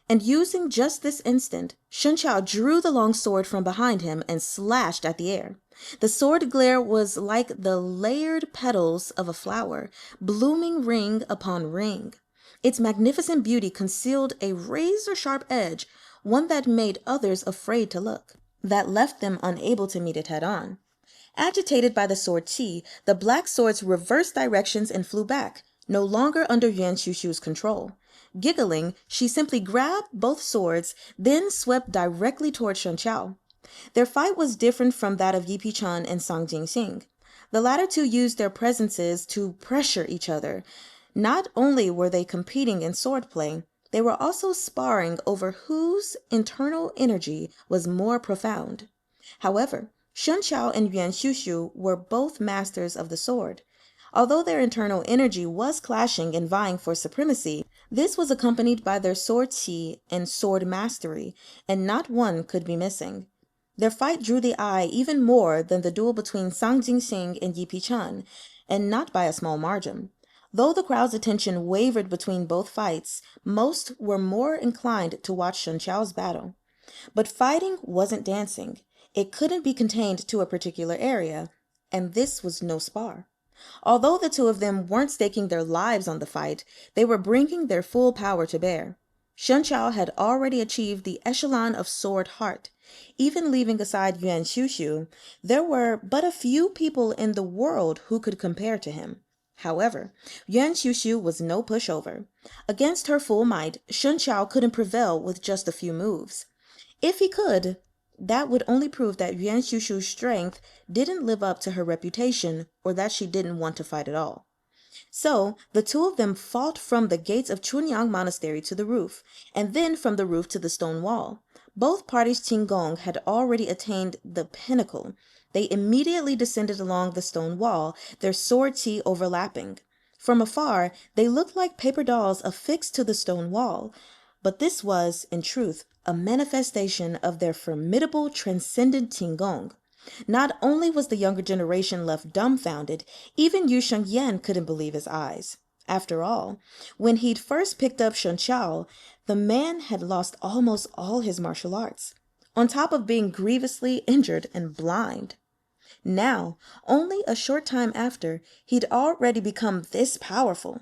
And using just this instant, Shen Chao drew the long sword from behind him and slashed at the air. The sword glare was like the layered petals of a flower, blooming ring upon ring. Its magnificent beauty concealed a razor-sharp edge, one that made others afraid to look, that left them unable to meet it head-on. Agitated by the sword qi, the black swords reversed directions and flew back, no longer under Yuan Shushu's control. Giggling, she simply grabbed both swords, then swept directly toward Shen Chao. Their fight was different from that of Yi Chun and Sang Jingxing. The latter two used their presences to pressure each other. Not only were they competing in swordplay, they were also sparring over whose internal energy was more profound. However, Shen Chao and Yuan Shushu were both masters of the sword. Although their internal energy was clashing and vying for supremacy, this was accompanied by their sword qi and sword mastery, and not one could be missing. Their fight drew the eye even more than the duel between Sang Jingxing and Yi Chun, and not by a small margin. Though the crowd's attention wavered between both fights, most were more inclined to watch Shen Chao's battle. But fighting wasn't dancing. It couldn't be contained to a particular area, and this was no spar. Although the two of them weren't staking their lives on the fight, they were bringing their full power to bear. Shen Chao had already achieved the echelon of sword heart. Even leaving aside Yuan Shushu, there were but a few people in the world who could compare to him. However, Yuan Shushu was no pushover. Against her full might, Shen Chao couldn't prevail with just a few moves. If he could, that would only prove that Yuan Shushu's strength didn't live up to her reputation, or that she didn't want to fight at all. So, the two of them fought from the gates of Chunyang Monastery to the roof, and then from the roof to the stone wall. Both parties' Qinggong had already attained the pinnacle. They immediately descended along the stone wall, their sword qi overlapping. From afar, they looked like paper dolls affixed to the stone wall. But this was, in truth, a manifestation of their formidable transcendent Qinggong. Not only was the younger generation left dumbfounded, even Yu Shengyan couldn't believe his eyes. After all, when he'd first picked up Shen Chao, the man had lost almost all his martial arts, on top of being grievously injured and blind. Now, only a short time after, he'd already become this powerful.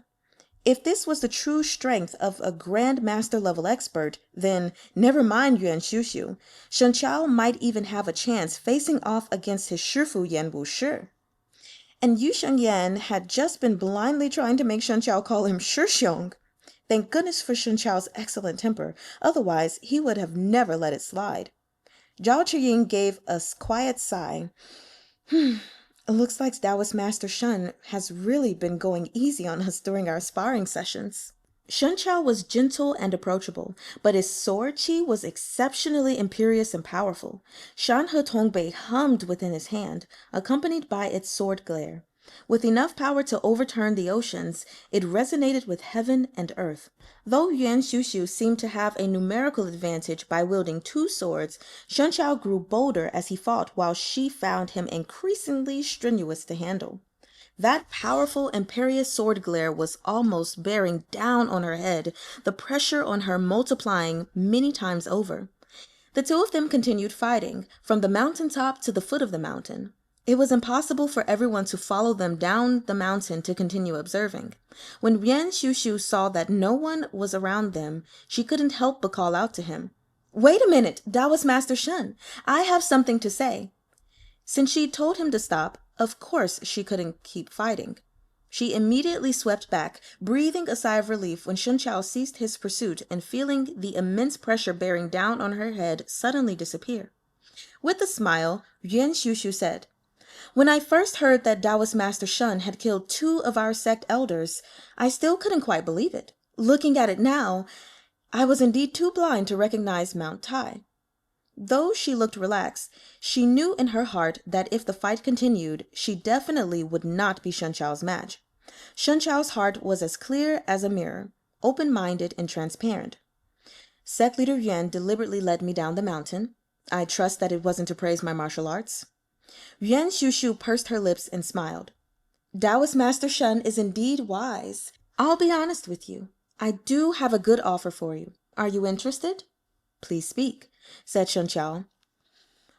If this was the true strength of a Grand Master level expert, then never mind Yuan Shushu. Shen Chao might even have a chance facing off against his Shifu Yan Wushi. And Yu Shengyan had just been blindly trying to make Shen Chao call him Shixiong. Thank goodness for Shen Chao's excellent temper, otherwise he would have never let it slide. Zhao Chiying gave a quiet sigh. It looks like Taoist Master Shen has really been going easy on us during our sparring sessions. Shen Chao was gentle and approachable, but his sword qi was exceptionally imperious and powerful. Shan He Tongbei hummed within his hand, accompanied by its sword glare. With enough power to overturn the oceans, it resonated with heaven and earth. Though Yuan Shushu seemed to have a numerical advantage by wielding two swords, Shen Chao grew bolder as he fought, while she found him increasingly strenuous to handle. That powerful, imperious sword glare was almost bearing down on her head, the pressure on her multiplying many times over. The two of them continued fighting, from the mountaintop to the foot of the mountain. It was impossible for everyone to follow them down the mountain to continue observing. When Yuan Shushu saw that no one was around them, she couldn't help but call out to him. "Wait a minute, Taoist Master Shen. I have something to say." Since she'd told him to stop, of course she couldn't keep fighting. She immediately swept back, breathing a sigh of relief when Shen Chao ceased his pursuit and feeling the immense pressure bearing down on her head suddenly disappear. With a smile, Yuan Shushu said, "When I first heard that Taoist Master Shen had killed 2 of our sect elders, I still couldn't quite believe it. Looking at it now, I was indeed too blind to recognize Mount Tai." Though she looked relaxed, she knew in her heart that if the fight continued, she definitely would not be Shen Chao's match. Shen Chao's heart was as clear as a mirror, open-minded and transparent. "Sect leader Yuan deliberately led me down the mountain. I trust that it wasn't to praise my martial arts." Yuan Shushu pursed her lips and smiled. "Taoist Master Shen is indeed wise. I'll be honest with you. I do have a good offer for you. Are you interested?" "Please speak," said Shen Chao.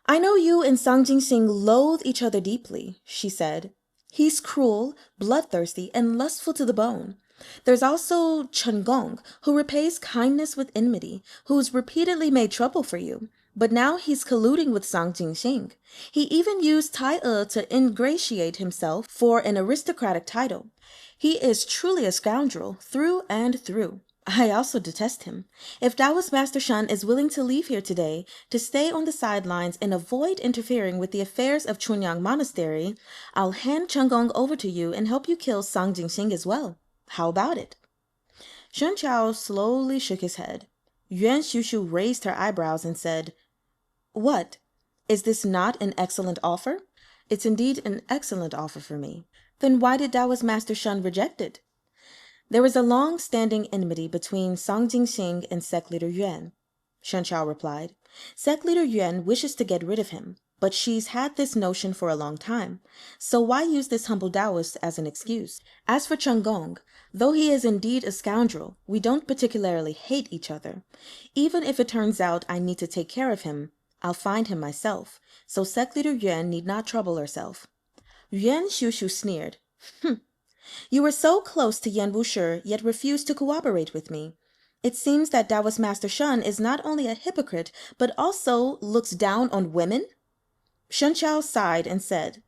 "I know you and Sang Jingxing loathe each other deeply," she said. "He's cruel, bloodthirsty, and lustful to the bone. There's also Chen Gong, who repays kindness with enmity, who's repeatedly made trouble for you. But now he's colluding with Sang Jingxing. He even used Tai to ingratiate himself for an aristocratic title. He is truly a scoundrel, through and through. I also detest him. If Taoist Master Shen is willing to leave here today, to stay on the sidelines and avoid interfering with the affairs of Chunyang Monastery, I'll hand Chen Gong over to you and help you kill Sang Jingxing as well. How about it?" Shen Chao slowly shook his head. Yuan Shushu raised her eyebrows and said, "What? Is this not an excellent offer?" "It's indeed an excellent offer for me." "Then why did Taoist Master Shen reject it?" "There is a long-standing enmity between Sang Jingxing and sect leader Yuan," Shen Chao replied. "Sect leader Yuan wishes to get rid of him, but she's had this notion for a long time. So why use this humble Taoist as an excuse? As for Chen Gong, though he is indeed a scoundrel, we don't particularly hate each other. Even if it turns out I need to take care of him, I'll find him myself, so sect leader Yuan need not trouble herself." Yuan Shushu sneered. "You were so close to Yan Wushi, yet refused to cooperate with me. It seems that Taoist Master Shen is not only a hypocrite, but also looks down on women?" Shen Chao sighed and said,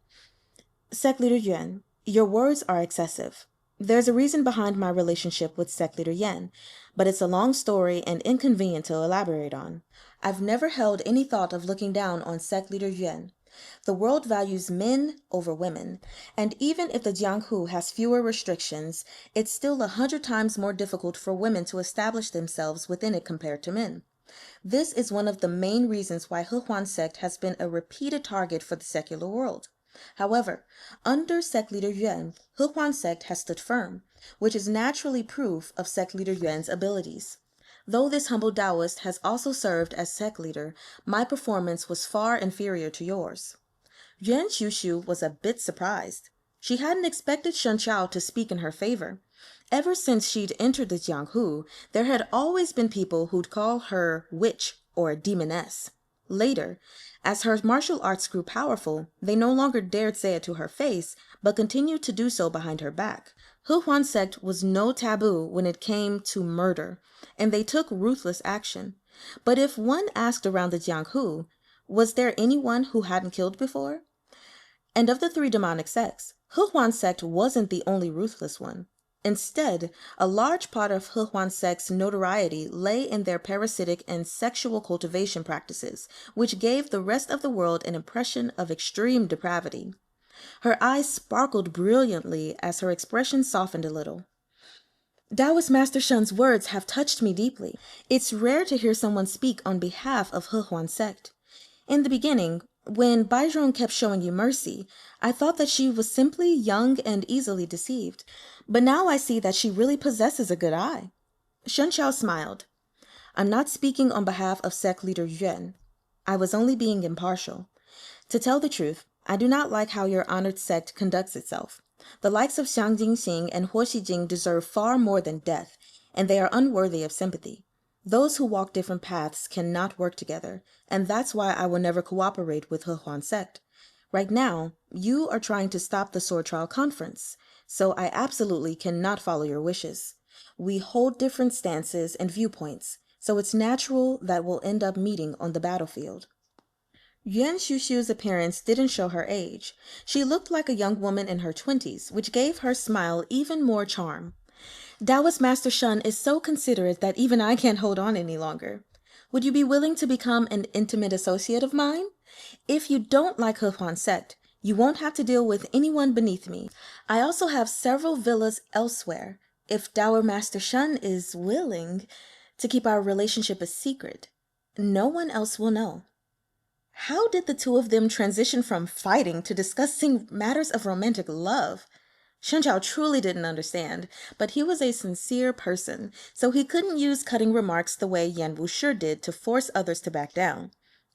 "Sect leader Yuan, your words are excessive. There's a reason behind my relationship with sect leader Yan, but it's a long story and inconvenient to elaborate on. I've never held any thought of looking down on sect leader Yuan. The world values men over women, and even if the Jianghu has fewer restrictions, it's still 100 times more difficult for women to establish themselves within it compared to men. This is one of the main reasons why Hehuan sect has been a repeated target for the secular world. However, under sect leader Yuan, Hehuan sect has stood firm, which is naturally proof of sect leader Yuan's abilities. Though this humble Taoist has also served as sect leader, my performance was far inferior to yours." Yuan Shushu was a bit surprised. She hadn't expected Shen Chao to speak in her favor. Ever since she'd entered the Jianghu, there had always been people who'd call her witch or demoness. Later, as her martial arts grew powerful, they no longer dared say it to her face, but continued to do so behind her back. Hehuan sect was no taboo when it came to murder, and they took ruthless action. But if one asked around the Jianghu, was there anyone who hadn't killed before? And of the 3 demonic sects, Hehuan sect wasn't the only ruthless one. Instead, a large part of Hehuan sect's notoriety lay in their parasitic and sexual cultivation practices, which gave the rest of the world an impression of extreme depravity. Her eyes sparkled brilliantly as her expression softened a little. "Taoist Master Shen's words have touched me deeply. It's rare to hear someone speak on behalf of Hehuan sect. In the beginning, When Baizhong kept showing you mercy, I thought that she was simply young and easily deceived. But now I see that she really possesses a good eye. Shen Chao smiled. I'm not speaking on behalf of sect leader Yuan. I was only being impartial. To tell the truth, I do not like how your honored sect conducts itself. The likes of Xiang Jingxing and Huo Xijing deserve far more than death, and they are unworthy of sympathy. Those who walk different paths cannot work together, and that's why I will never cooperate with He Huan sect. Right now, you are trying to stop the sword trial conference, so I absolutely cannot follow your wishes. We hold different stances and viewpoints, so it's natural that we'll end up meeting on the battlefield. Yuan Shushu's appearance didn't show her age. She looked like a young woman in her 20s, which gave her smile even more charm. Taoist Master Shun is so considerate that even I can't hold on any longer. Would you be willing to become an intimate associate of mine? If you don't like He Huan sect, you won't have to deal with anyone beneath me. I also have several villas elsewhere. If Dower Master Shun is willing to keep our relationship a secret, no one else will know. How did the two of them transition from fighting to discussing matters of romantic love? Shen Chao truly didn't understand, but he was a sincere person, so he couldn't use cutting remarks the way Yan Wushi did to force others to back down.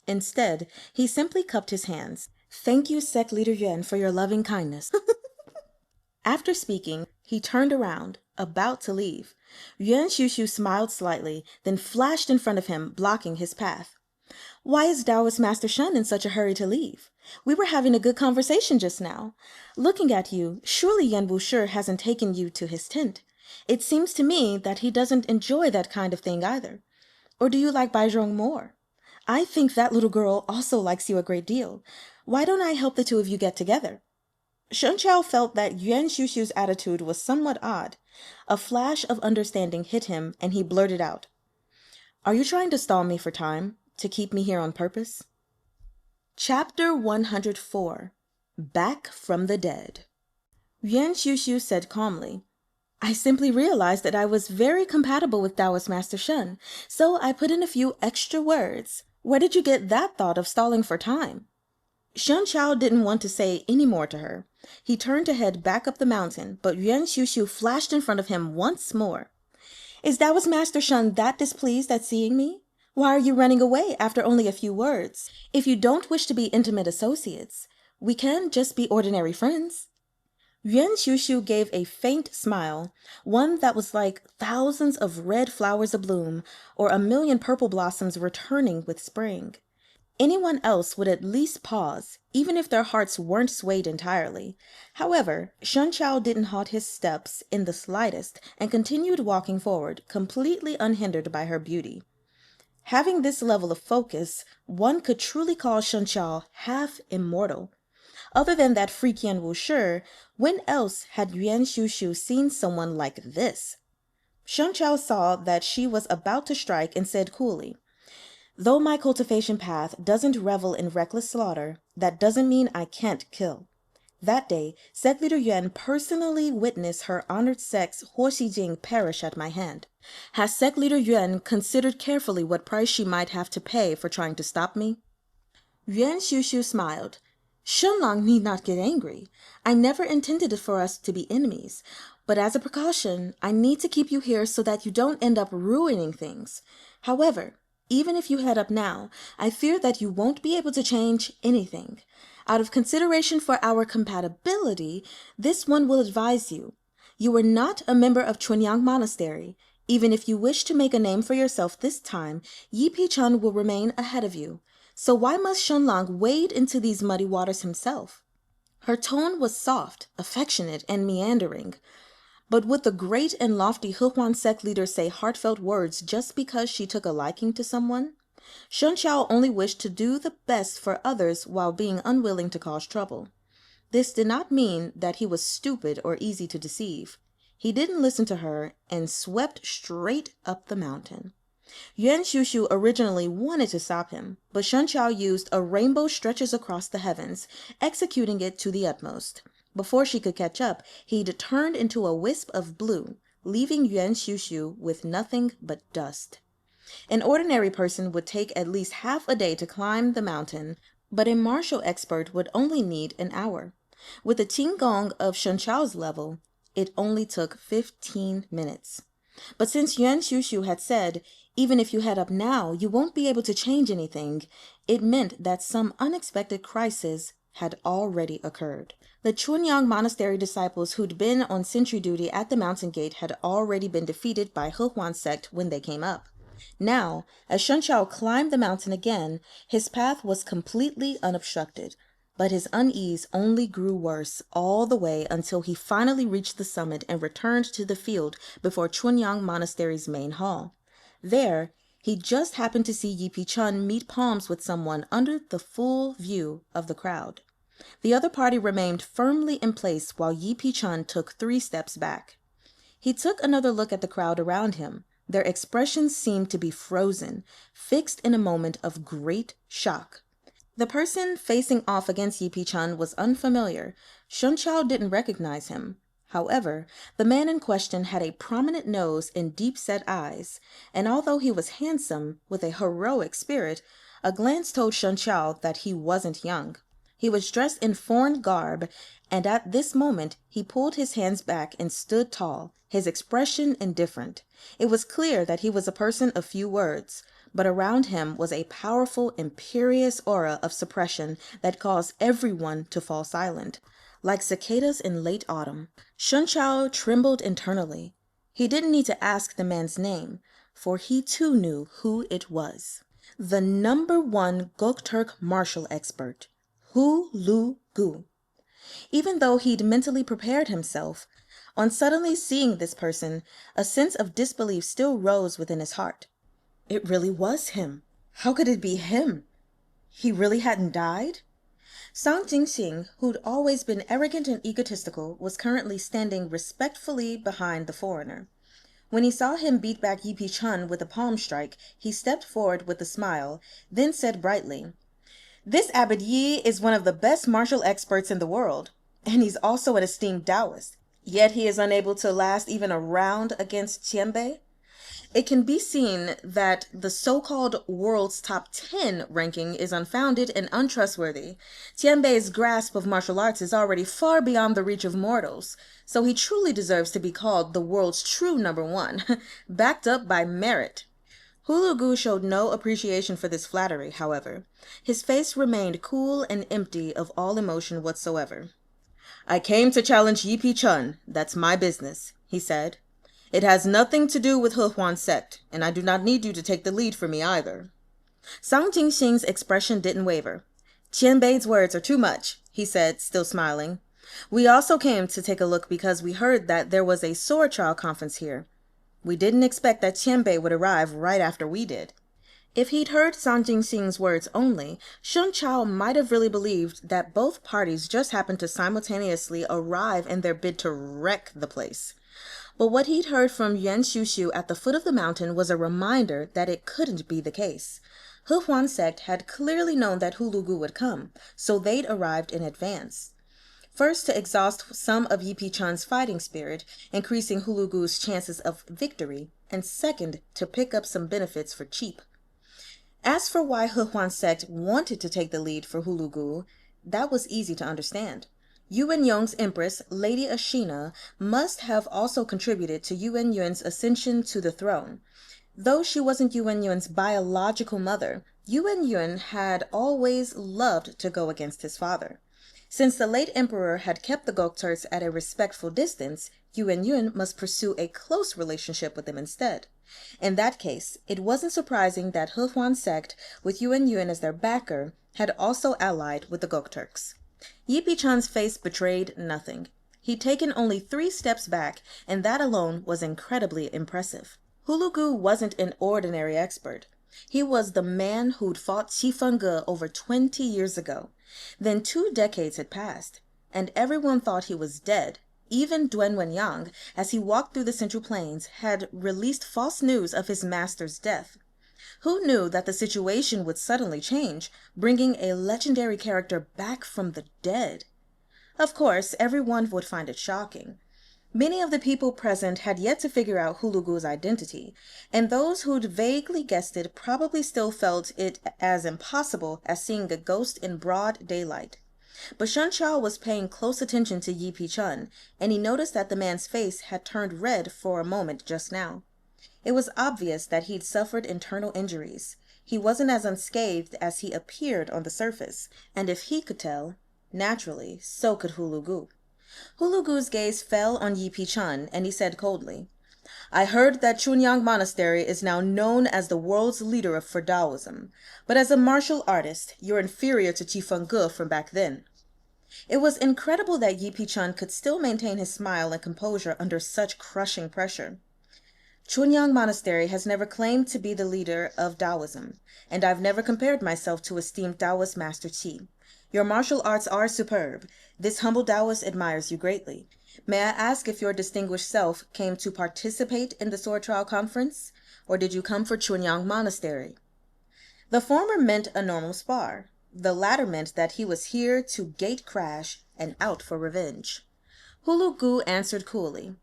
Instead, he simply cupped his hands. Thank you, Sect Leader Yuan, for your loving kindness. After speaking, he turned around, about to leave. Yuan Shushu smiled slightly, then flashed in front of him, blocking his path. Why is Taoist Master Shun in such a hurry to leave? We were having a good conversation just now. Looking at you, surely Yan Wushi hasn't taken you to his tent. It seems to me that he doesn't enjoy that kind of thing either. Or do you like Baizhong more? I think that little girl also likes you a great deal. Why don't I help the two of you get together? Shen Chao felt that Yuan Shushu's attitude was somewhat odd. A flash of understanding hit him, and he blurted out, Are you trying to stall me for time? To keep me here on purpose? Chapter 104 Back from the Dead. Yuan Shushu said calmly, I simply realized that I was very compatible with Taoist Master Shun, so I put in a few extra words. Where did you get that thought of stalling for time? Shen Chao didn't want to say any more to her. He turned to head back up the mountain, but Yuan Shushu flashed in front of him once more. Is Taoist Master Shun that displeased at seeing me? Why are you running away after only a few words? If you don't wish to be intimate associates, we can just be ordinary friends. Yuan Shushu gave a faint smile, one that was like thousands of red flowers abloom or a million purple blossoms returning with spring. Anyone else would at least pause, even if their hearts weren't swayed entirely. However, Shen Chao didn't halt his steps in the slightest and continued walking forward, completely unhindered by her beauty. Having this level of focus, one could truly call Shen Chao half immortal. Other than that freak Yan Wushi, when else had Yuan Shushu seen someone like this? Shen Chao saw that she was about to strike and said coolly, Though my cultivation path doesn't revel in reckless slaughter, that doesn't mean I can't kill. That day, Sect Leader Yuan personally witnessed her honored sect's Huo Xijing perish at my hand. Has Sect Leader Yuan considered carefully what price she might have to pay for trying to stop me? Yuan Shushu smiled. Shenlang need not get angry. I never intended for us to be enemies, but as a precaution, I need to keep you here so that you don't end up ruining things. However, even if you head up now, I fear that you won't be able to change anything. Out of consideration for our compatibility, this one will advise you. You are not a member of Chunyang Monastery. Even if you wish to make a name for yourself this time, Yi Pi-chun will remain ahead of you. So why must Shenlang wade into these muddy waters himself? Her tone was soft, affectionate, and meandering. But would the great and lofty He Huan sect leader say heartfelt words just because she took a liking to someone? Shen Chao only wished to do the best for others while being unwilling to cause trouble. This did not mean that he was stupid or easy to deceive. He didn't listen to her and swept straight up the mountain. Yuan Shushu originally wanted to stop him, but Shen Chao used a rainbow stretches across the heavens, executing it to the utmost. Before she could catch up, he'd turned into a wisp of blue, leaving Yuan Shushu with nothing but dust. An ordinary person would take at least half a day to climb the mountain, but a martial expert would only need an hour. With the Qinggong of Shen Chao's level, it only took 15 minutes. But since Yuan Shushu had said, even if you head up now, you won't be able to change anything, it meant that some unexpected crisis had already occurred. The Chunyang Monastery disciples who'd been on sentry duty at the mountain gate had already been defeated by He Huan sect when they came up. Now, as Shen Chao climbed the mountain again, his path was completely unobstructed, but his unease only grew worse all the way until he finally reached the summit and returned to the field before Chunyang Monastery's main hall. There, he just happened to see Yi Chun meet palms with someone under the full view of the crowd. The other party remained firmly in place while Yi Chun took 3 steps back. He took another look at the crowd around him. Their expressions seemed to be frozen, fixed in a moment of great shock. The person facing off against Yi Chun was unfamiliar. Shen Chao didn't recognize him. However, the man in question had a prominent nose and deep-set eyes, and although he was handsome, with a heroic spirit, a glance told Shen Chao that he wasn't young. He was dressed in foreign garb, and at this moment he pulled his hands back and stood tall, his expression indifferent. It was clear that he was a person of few words, but around him was a powerful, imperious aura of suppression that caused everyone to fall silent, like cicadas in late autumn. Shen Chao trembled internally. He didn't need to ask the man's name, for he too knew who it was. The #1 Gokturk martial expert, Hu Lu Gu. Even though he'd mentally prepared himself, on suddenly seeing this person, a sense of disbelief still rose within his heart. It really was him. How could it be him? He really hadn't died? Sang Jingxing, who'd always been arrogant and egotistical, was currently standing respectfully behind the foreigner. When he saw him beat back Yi Chun with a palm strike, he stepped forward with a smile, then said brightly, "This Abbot Yi is one of the best martial experts in the world, and he's also an esteemed Taoist. Yet he is unable to last even a round against Qianbei. It can be seen that the so-called world's top 10 ranking is unfounded and untrustworthy. Qianbei's grasp of martial arts is already far beyond the reach of mortals, so he truly deserves to be called the world's true #1, backed up by merit." Hulugu showed no appreciation for this flattery, however. His face remained cool and empty of all emotion whatsoever. "I came to challenge Yi Chun. That's my business," he said. "It has nothing to do with He Huan sect, and I do not need you to take the lead for me either." Sang Jingxing's expression didn't waver. "Qianbei's words are too much," he said, still smiling. "We also came to take a look because we heard that there was a sword trial conference here. We didn't expect that Qianbei would arrive right after we did." If he'd heard Sang Jingxing's words only, Shen Chao might have really believed that both parties just happened to simultaneously arrive in their bid to wreck the place. But what he'd heard from Yuan Shushu at the foot of the mountain was a reminder that it couldn't be the case. He Huan sect had clearly known that Hulugu would come, so they'd arrived in advance. First, to exhaust some of Yi Chun's fighting spirit, increasing Hulugu's chances of victory, and second, to pick up some benefits for cheap. As for why He Huan sect wanted to take the lead for Hulugu, that was easy to understand. Yuan Yong's empress, Lady Ashina, must have also contributed to Yuan Yuan's ascension to the throne. Though she wasn't Yuan Yuan's biological mother, Yuan Yuan had always loved to go against his father. Since the late emperor had kept the Gokturks at a respectful distance, Yuan Yuan must pursue a close relationship with them instead. In that case, it wasn't surprising that He Huan sect, with Yuan Yuan as their backer, had also allied with the Gokturks. Yi Chun's face betrayed nothing. He'd taken only 3 steps back, and that alone was incredibly impressive. Hulugu wasn't an ordinary expert. He was the man who'd fought Qi Fengge over 20 years ago. Then 2 decades had passed, and everyone thought he was dead. Even Duen Wenyang, as he walked through the Central Plains, had released false news of his master's death. Who knew that the situation would suddenly change, bringing a legendary character back from the dead? Of course, everyone would find it shocking. Many of the people present had yet to figure out Hulugu's identity, and those who'd vaguely guessed it probably still felt it as impossible as seeing a ghost in broad daylight. But Shun Chao was paying close attention to Yi Pi-chun, and he noticed that the man's face had turned red for a moment just now. It was obvious that he'd suffered internal injuries. He wasn't as unscathed as he appeared on the surface, and if he could tell, naturally, so could Hulugu. Hulugu's gaze fell on Yi Pi-chun, and he said coldly, "I heard that Chunyang Monastery is now known as the world's leader for Taoism, but as a martial artist, you're inferior to Qi Fengge from back then." It was incredible that Yi Pi-chun could still maintain his smile and composure under such crushing pressure. "Chunyang Monastery has never claimed to be the leader of Taoism, and I've never compared myself to esteemed Taoist Master Qi. Your martial arts are superb. This humble Taoist admires you greatly. May I ask if your distinguished self came to participate in the sword trial conference, or did you come for Chunyang Monastery?" The former meant a normal spar. The latter meant that he was here to gate crash and out for revenge. Hulugu answered coolly,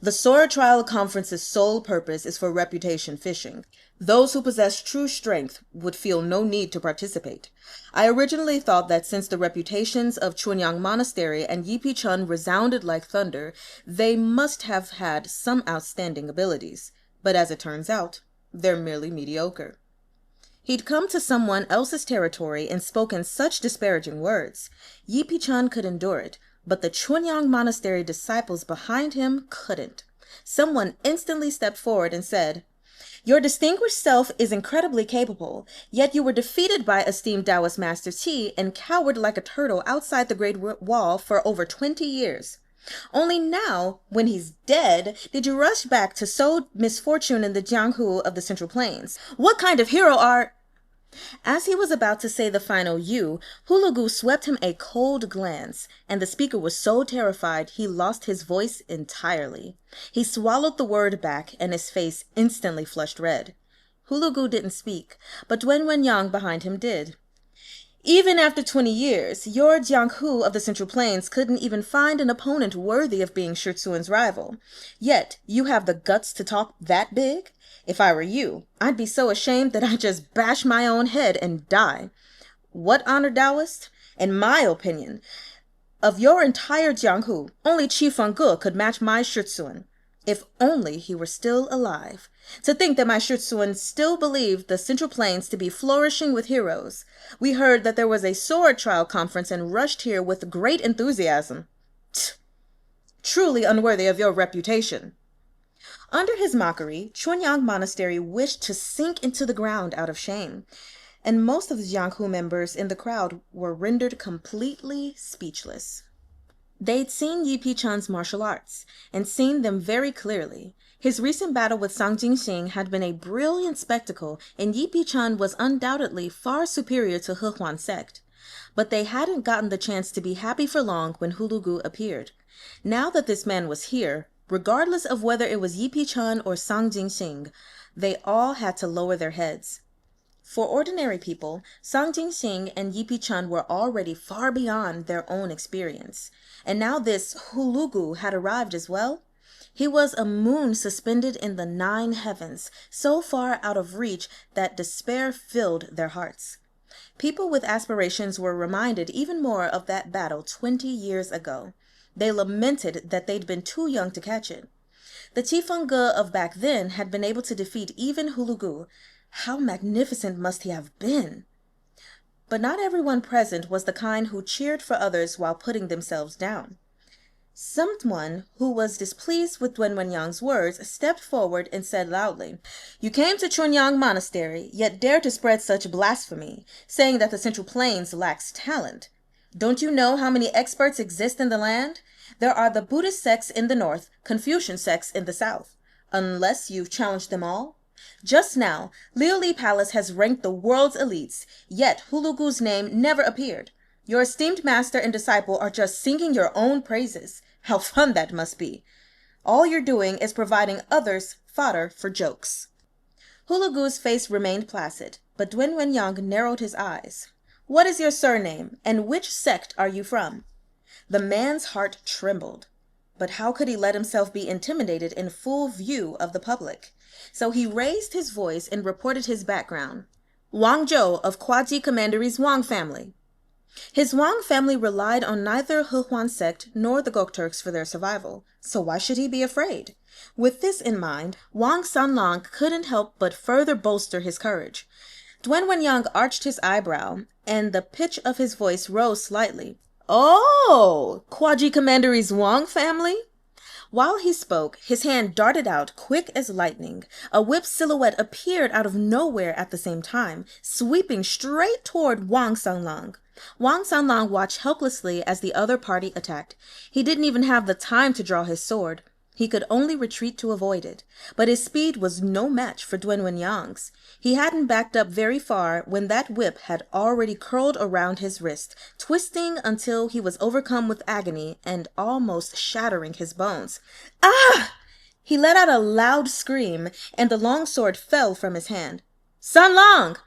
"The sword trial conference's sole purpose is for reputation fishing. Those who possess true strength would feel no need to participate. I originally thought that since the reputations of Chunyang Monastery and Yi Pi-chun resounded like thunder, they must have had some outstanding abilities. But as it turns out, they're merely mediocre." He'd come to someone else's territory and spoken such disparaging words. Yi Pi-chun could endure it, but the Chunyang Monastery disciples behind him couldn't. Someone instantly stepped forward and said, "Your distinguished self is incredibly capable, yet you were defeated by esteemed Taoist Master Qi and cowered like a turtle outside the Great Wall for over 20 years. Only now, when he's dead, did you rush back to sow misfortune in the Jianghu of the Central Plains. What kind of hero are—" As he was about to say the final "you," Hulugu swept him a cold glance, and the speaker was so terrified he lost his voice entirely. He swallowed the word back, and his face instantly flushed red. Hulugu didn't speak, but Duen Wenyang behind him did. "Even after 20 years, your Jianghu of the Central Plains couldn't even find an opponent worthy of being Shi Tzuen's rival. Yet you have the guts to talk that big? If I were you, I'd be so ashamed that I'd just bash my own head and die. What honored Taoist? In my opinion, of your entire Jianghu, only Qi Fengge could match my Shi Tsuen. If only he were still alive. To think that my Shi Tsuen still believed the Central Plains to be flourishing with heroes. We heard that there was a sword trial conference and rushed here with great enthusiasm. Tch, truly unworthy of your reputation." Under his mockery, Chunyang Monastery wished to sink into the ground out of shame, and most of the Jianghu members in the crowd were rendered completely speechless. They'd seen Yi Pi-chun's martial arts, and seen them very clearly. His recent battle with Sang Jingxing had been a brilliant spectacle, and Yi Pi-chun was undoubtedly far superior to He Huan sect. But they hadn't gotten the chance to be happy for long when Hulugu appeared. Now that this man was here, regardless of whether it was Yi Pi-chun or Sang Jingxing, they all had to lower their heads. For ordinary people, Sang Jingxing and Yi Pi-chun were already far beyond their own experience. And now this Hulugu had arrived as well. He was a moon suspended in the 9 heavens, so far out of reach that despair filled their hearts. People with aspirations were reminded even more of that battle 20 years ago. They lamented that they'd been too young to catch it. The Qi Fengge of back then had been able to defeat even Hulugu. How magnificent must he have been! But not everyone present was the kind who cheered for others while putting themselves down. Someone who was displeased with Duen Wenyang's words stepped forward and said loudly, "You came to Chunyang Monastery, yet dare to spread such blasphemy, saying that the Central Plains lacks talent. Don't you know how many experts exist in the land? There are the Buddhist sects in the north, Confucian sects in the south. Unless you've challenged them all? Just now, Liuli Palace has ranked the world's elites, yet Hulugu's name never appeared. Your esteemed master and disciple are just singing your own praises. How fun that must be. All you're doing is providing others fodder for jokes." Hulugu's face remained placid, but Duen Wenyang narrowed his eyes. "What is your surname, and which sect are you from?" The man's heart trembled. But how could he let himself be intimidated in full view of the public? So he raised his voice and reported his background. Wang Zhou of Quaji Commandery's Wang family. His Wang family relied on neither He Huan sect nor the Gokturks for their survival, so why should he be afraid? With this in mind, Wang Sanlang couldn't help but further bolster his courage. Duen Wenyang arched his eyebrow, and the pitch of his voice rose slightly. Oh, Quaji Commandery's Wang family? While he spoke, his hand darted out quick as lightning. A whip silhouette appeared out of nowhere at the same time, sweeping straight toward Wang Sanlang. Wang Sanlang watched helplessly as the other party attacked. He didn't even have the time to draw his sword. He could only retreat to avoid it, but his speed was no match for Duen Wenyang's. He hadn't backed up very far when that whip had already curled around his wrist, twisting until he was overcome with agony and almost shattering his bones. Ah! He let out a loud scream, and the long sword fell from his hand. Sanlang!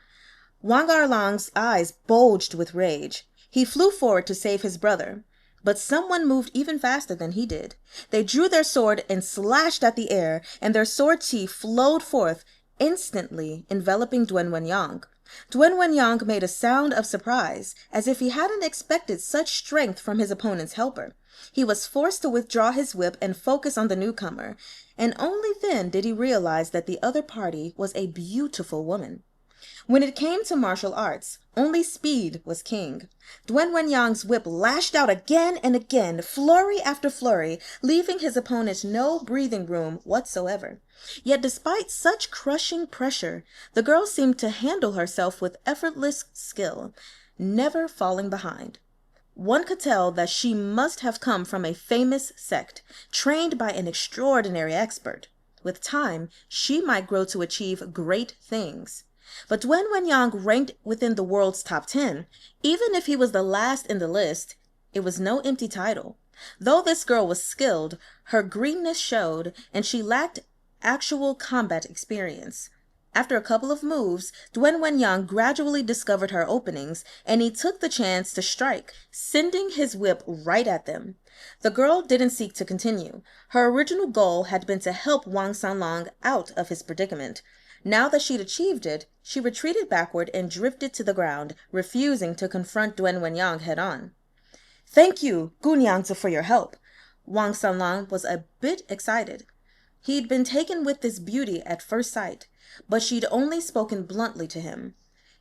Wang Arlong's eyes bulged with rage. He flew forward to save his brother. But someone moved even faster than he did. They drew their sword and slashed at the air, and their sword chi flowed forth, instantly enveloping Duen Wenyang. Duen Wenyang made a sound of surprise, as if he hadn't expected such strength from his opponent's helper. He was forced to withdraw his whip and focus on the newcomer, and only then did he realize that the other party was a beautiful woman. When it came to martial arts, only speed was king. Duen Wenyang's whip lashed out again and again, flurry after flurry, leaving his opponent no breathing room whatsoever. Yet despite such crushing pressure, the girl seemed to handle herself with effortless skill, never falling behind. One could tell that she must have come from a famous sect, trained by an extraordinary expert. With time, she might grow to achieve great things. But Duen Wenyang ranked within the world's top 10. Even if he was the last in the list, it was no empty title. Though this girl was skilled, her greenness showed, and she lacked actual combat experience. After a couple of moves, Duen Wenyang gradually discovered her openings, and he took the chance to strike, sending his whip right at them. The girl didn't seek to continue. Her original goal had been to help Wang Sanlang out of his predicament. Now that she'd achieved it, she retreated backward and drifted to the ground, refusing to confront Duen Wenyang head-on. Thank you, Gunyangzi, for your help. Wang Sanlang was a bit excited. He'd been taken with this beauty at first sight, but she'd only spoken bluntly to him.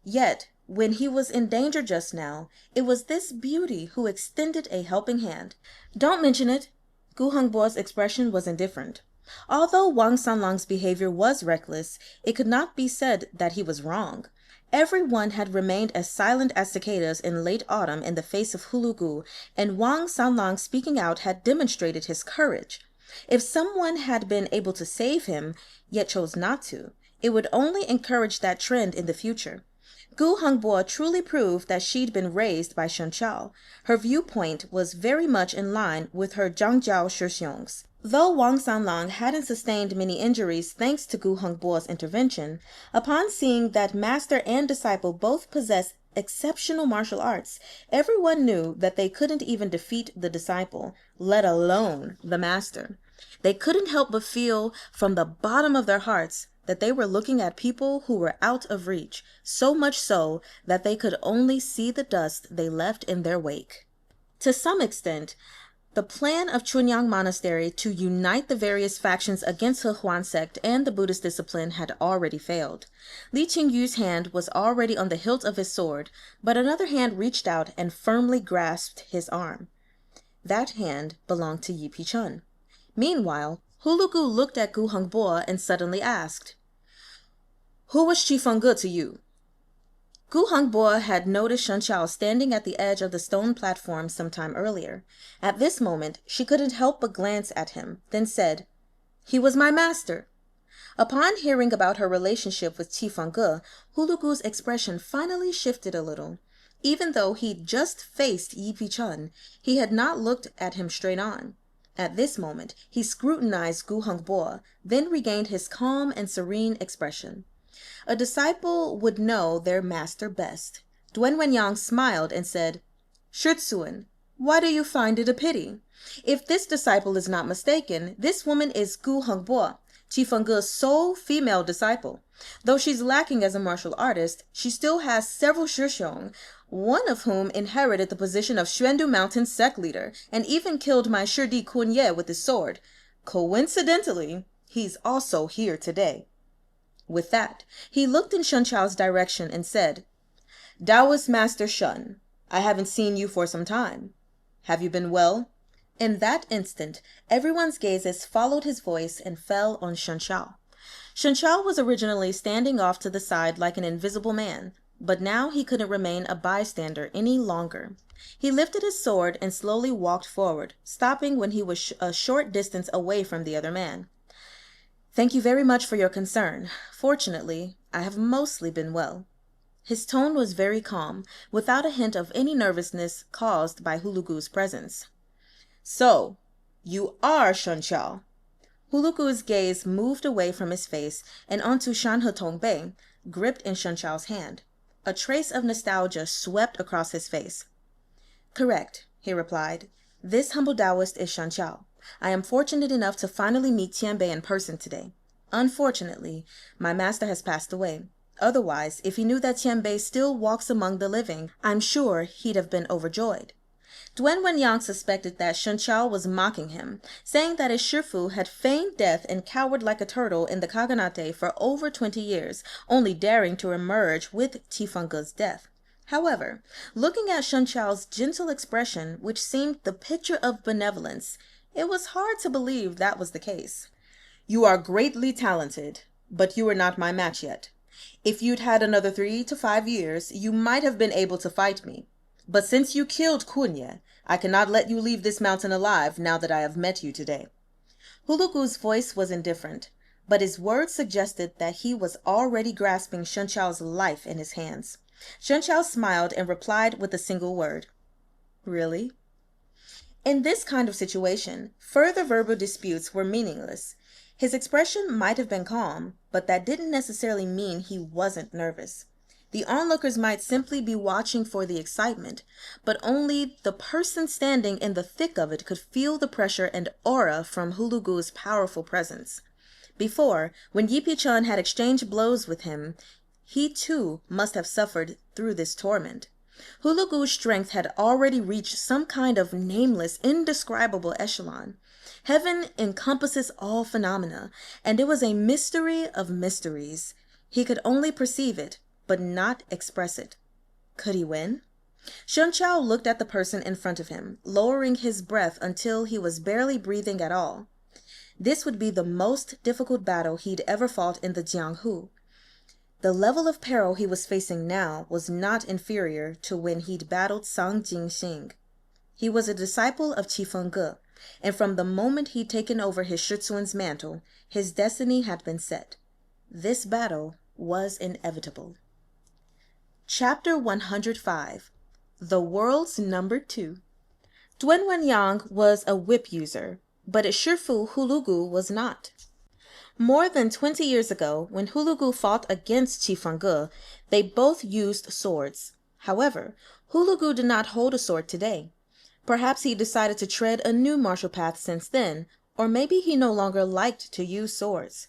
Yet, when he was in danger just now, it was this beauty who extended a helping hand. Don't mention it. Gu Hongbo's expression was indifferent. Although Wang Sanlang's behavior was reckless, it could not be said that he was wrong. Everyone had remained as silent as cicadas in late autumn in the face of Hulugu, and Wang Sanlang speaking out had demonstrated his courage. If someone had been able to save him, yet chose not to, it would only encourage that trend in the future. Gu Hongbo truly proved that she'd been raised by Shen Chao. Her viewpoint was very much in line with her Zhangjiao Shixiong's. Though Wang Sanlang hadn't sustained many injuries thanks to Gu Hongbo's intervention, upon seeing that master and disciple both possessed exceptional martial arts, everyone knew that they couldn't even defeat the disciple, let alone the master. They couldn't help but feel from the bottom of their hearts that they were looking at people who were out of reach, so much so that they could only see the dust they left in their wake. To some extent, the plan of Chunyang Monastery to unite the various factions against He Huan sect and the Buddhist discipline had already failed. Li Qingyu's hand was already on the hilt of his sword, but another hand reached out and firmly grasped his arm. That hand belonged to Yi Pichun. Meanwhile, Hulugu looked at Gu Hongbo and suddenly asked, "Who was Chi Fengge to you?" Gu Hongbo had noticed Shen Chao standing at the edge of the stone platform some time earlier. At this moment, she couldn't help but glance at him, then said, "He was my master." Upon hearing about her relationship with Chi Fengge, Hulugu's expression finally shifted a little. Even though he'd just faced Yi Pichun, he had not looked at him straight on. At this moment, he scrutinized Gu Hongbo, then regained his calm and serene expression. A disciple would know their master best. Duen Wenyang smiled and said, "Shitsuan, Why do you find it a pity? If this disciple is not mistaken, this woman is Gu Hengbo, Qifengge's sole female disciple. Though she's lacking as a martial artist, she still has several Shixiong, one of whom inherited the position of Xuandu Mountain sect leader and even killed my Shidi Kunye with his sword. Coincidentally, he's also here today. With that, he looked in Shen Chao's direction and said, Taoist Master Shen, I haven't seen you for some time. Have you been well? In that instant, everyone's gazes followed his voice and fell on Shen Chao. Shen Chao was originally standing off to the side like an invisible man, but now he couldn't remain a bystander any longer. He lifted his sword and slowly walked forward, stopping when he was a short distance away from the other man. Thank you very much for your concern. Fortunately, I have mostly been well. His tone was very calm, without a hint of any nervousness caused by Hulugu's presence. So, you are Shen Chao. Hulugu's gaze moved away from his face and onto Shan He Tongbei, gripped in Shen Chao's hand. A trace of nostalgia swept across his face. Correct, he replied. This humble Taoist is Shen Chao. I am fortunate enough to finally meet Tianbei in person today. Unfortunately, my master has passed away. Otherwise, if he knew that Tianbei still walks among the living, I'm sure he'd have been overjoyed. Duan Wenyang suspected that Shen Chao was mocking him, saying that his Shifu had feigned death and cowered like a turtle in the Kaghanate for over 20 years, only daring to emerge with Qifengge's death. However, looking at Shen Chao's gentle expression, which seemed the picture of benevolence, it was hard to believe that was the case. You are greatly talented, but you are not my match yet. If you'd had another 3 to 5 years, you might have been able to fight me. But since you killed Kunye, I cannot let you leave this mountain alive now that I have met you today. Hulugu's voice was indifferent, but his words suggested that he was already grasping Shen Chao's life in his hands. Shen Chao smiled and replied with a single word. Really? In this kind of situation, further verbal disputes were meaningless. His expression might have been calm, but that didn't necessarily mean he wasn't nervous. The onlookers might simply be watching for the excitement, but only the person standing in the thick of it could feel the pressure and aura from Hulugu's powerful presence. Before, when Yipi-chan had exchanged blows with him, he too must have suffered through this torment. Hulugu's strength had already reached some kind of nameless, indescribable echelon. Heaven encompasses all phenomena, and it was a mystery of mysteries. He could only perceive it, but not express it. Could he win? Shen Chao looked at the person in front of him, lowering his breath until he was barely breathing at all. This would be the most difficult battle he'd ever fought in the Jianghu. The level of peril he was facing now was not inferior to when he'd battled Sang Jingxing. He was a disciple of Qifengge, and from the moment he'd taken over his Shitsuan's mantle, his destiny had been set. This battle was inevitable. Chapter 105. The World's Number 2. Duan Wenyang was a whip user, but his Shifu Hulugu was not. More than 20 years ago, when Hulugu fought against Qifengge, they both used swords. However, Hulugu did not hold a sword today. Perhaps he decided to tread a new martial path since then, or maybe he no longer liked to use swords.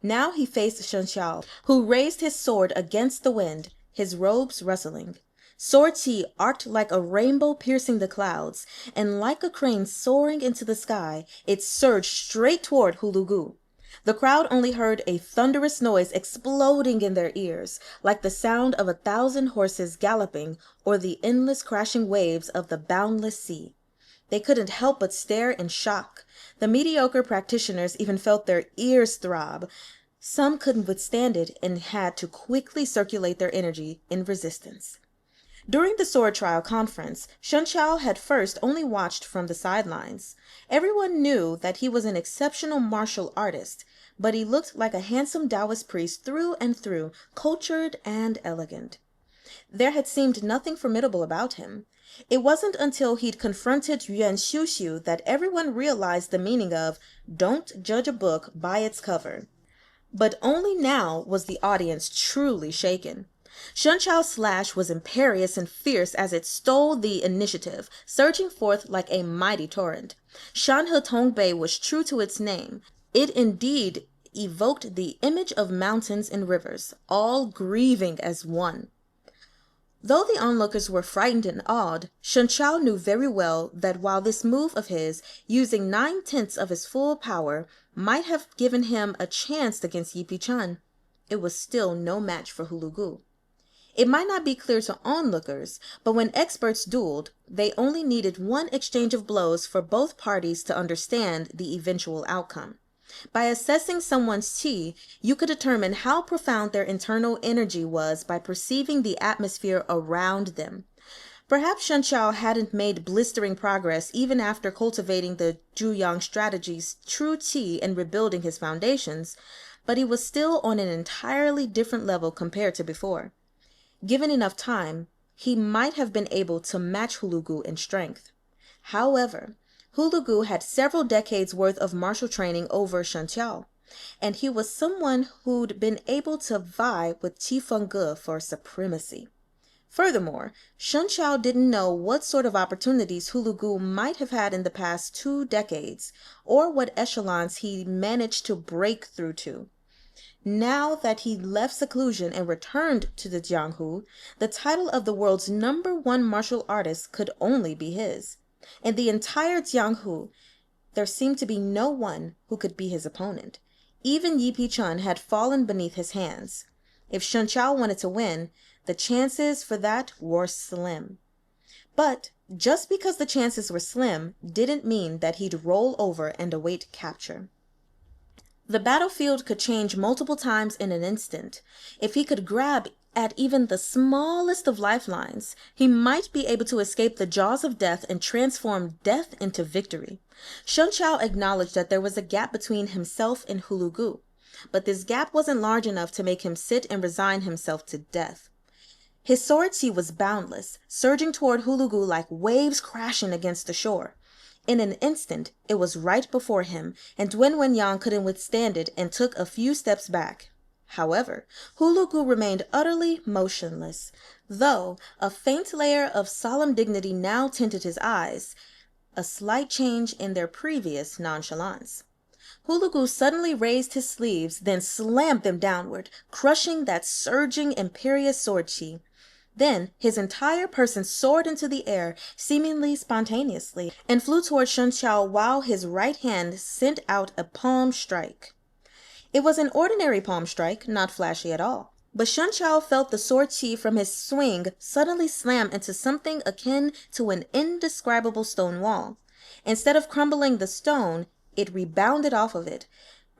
Now he faced Shen Chao, who raised his sword against the wind, his robes rustling. Sword Qi arced like a rainbow piercing the clouds, and like a crane soaring into the sky, it surged straight toward Hulugu. The crowd only heard a thunderous noise exploding in their ears, like the sound of 1,000 horses galloping or the endless crashing waves of the boundless sea. They couldn't help but stare in shock. The mediocre practitioners even felt their ears throb. Some couldn't withstand it and had to quickly circulate their energy in resistance. During the sword trial conference, Shen Chao had first only watched from the sidelines. Everyone knew that he was an exceptional martial artist, but he looked like a handsome Taoist priest through and through, cultured and elegant. There had seemed nothing formidable about him. It wasn't until he'd confronted Yuan Xiuxiu that everyone realized the meaning of "don't judge a book by its cover." But only now was the audience truly shaken. Shun Chao's slash was imperious and fierce as it stole the initiative, surging forth like a mighty torrent. Shan He Tongbei was true to its name. It indeed evoked the image of mountains and rivers, all grieving as one. Though the onlookers were frightened and awed, Shun Chao knew very well that while this move of his, using 9/10 of his full power, might have given him a chance against Yipi Chun, it was still no match for Hulugu. It might not be clear to onlookers, but when experts dueled, they only needed one exchange of blows for both parties to understand the eventual outcome. By assessing someone's qi, you could determine how profound their internal energy was by perceiving the atmosphere around them. Perhaps Shun Chao hadn't made blistering progress even after cultivating the Zhuyang strategy's true qi and rebuilding his foundations, but he was still on an entirely different level compared to before. Given enough time, he might have been able to match Hulugu in strength. However, Hulugu had several decades worth of martial training over Shun Chao, and he was someone who'd been able to vie with Qi Fengge for supremacy. Furthermore, Shun Chao didn't know what sort of opportunities Hulugu might have had in the past 2 decades, or what echelons he managed to break through to. Now that he left seclusion and returned to the Jianghu, the title of the world's #1 martial artist could only be his. In the entire Jianghu, there seemed to be no one who could be his opponent. Even Yipi Chun had fallen beneath his hands. If Shun Chao wanted to win, the chances for that were slim. But just because the chances were slim didn't mean that he'd roll over and await capture. The battlefield could change multiple times in an instant. If he could grab at even the smallest of lifelines, he might be able to escape the jaws of death and transform death into victory. Shun Chao acknowledged that there was a gap between himself and Hulugu, but this gap wasn't large enough to make him sit and resign himself to death. His sword qi was boundless, surging toward Hulugu like waves crashing against the shore. In an instant, it was right before him, and Duen Wenyang couldn't withstand it and took a few steps back. However, Hulugu remained utterly motionless, though a faint layer of solemn dignity now tinted his eyes, a slight change in their previous nonchalance. Hulugu suddenly raised his sleeves, then slammed them downward, crushing that surging imperious sword qi. Then his entire person soared into the air, seemingly spontaneously, and flew toward Shun Chao while his right hand sent out a palm strike. It was an ordinary palm strike, not flashy at all. But Shun Chao felt the sword qi from his swing suddenly slam into something akin to an indescribable stone wall. Instead of crumbling the stone, it rebounded off of it,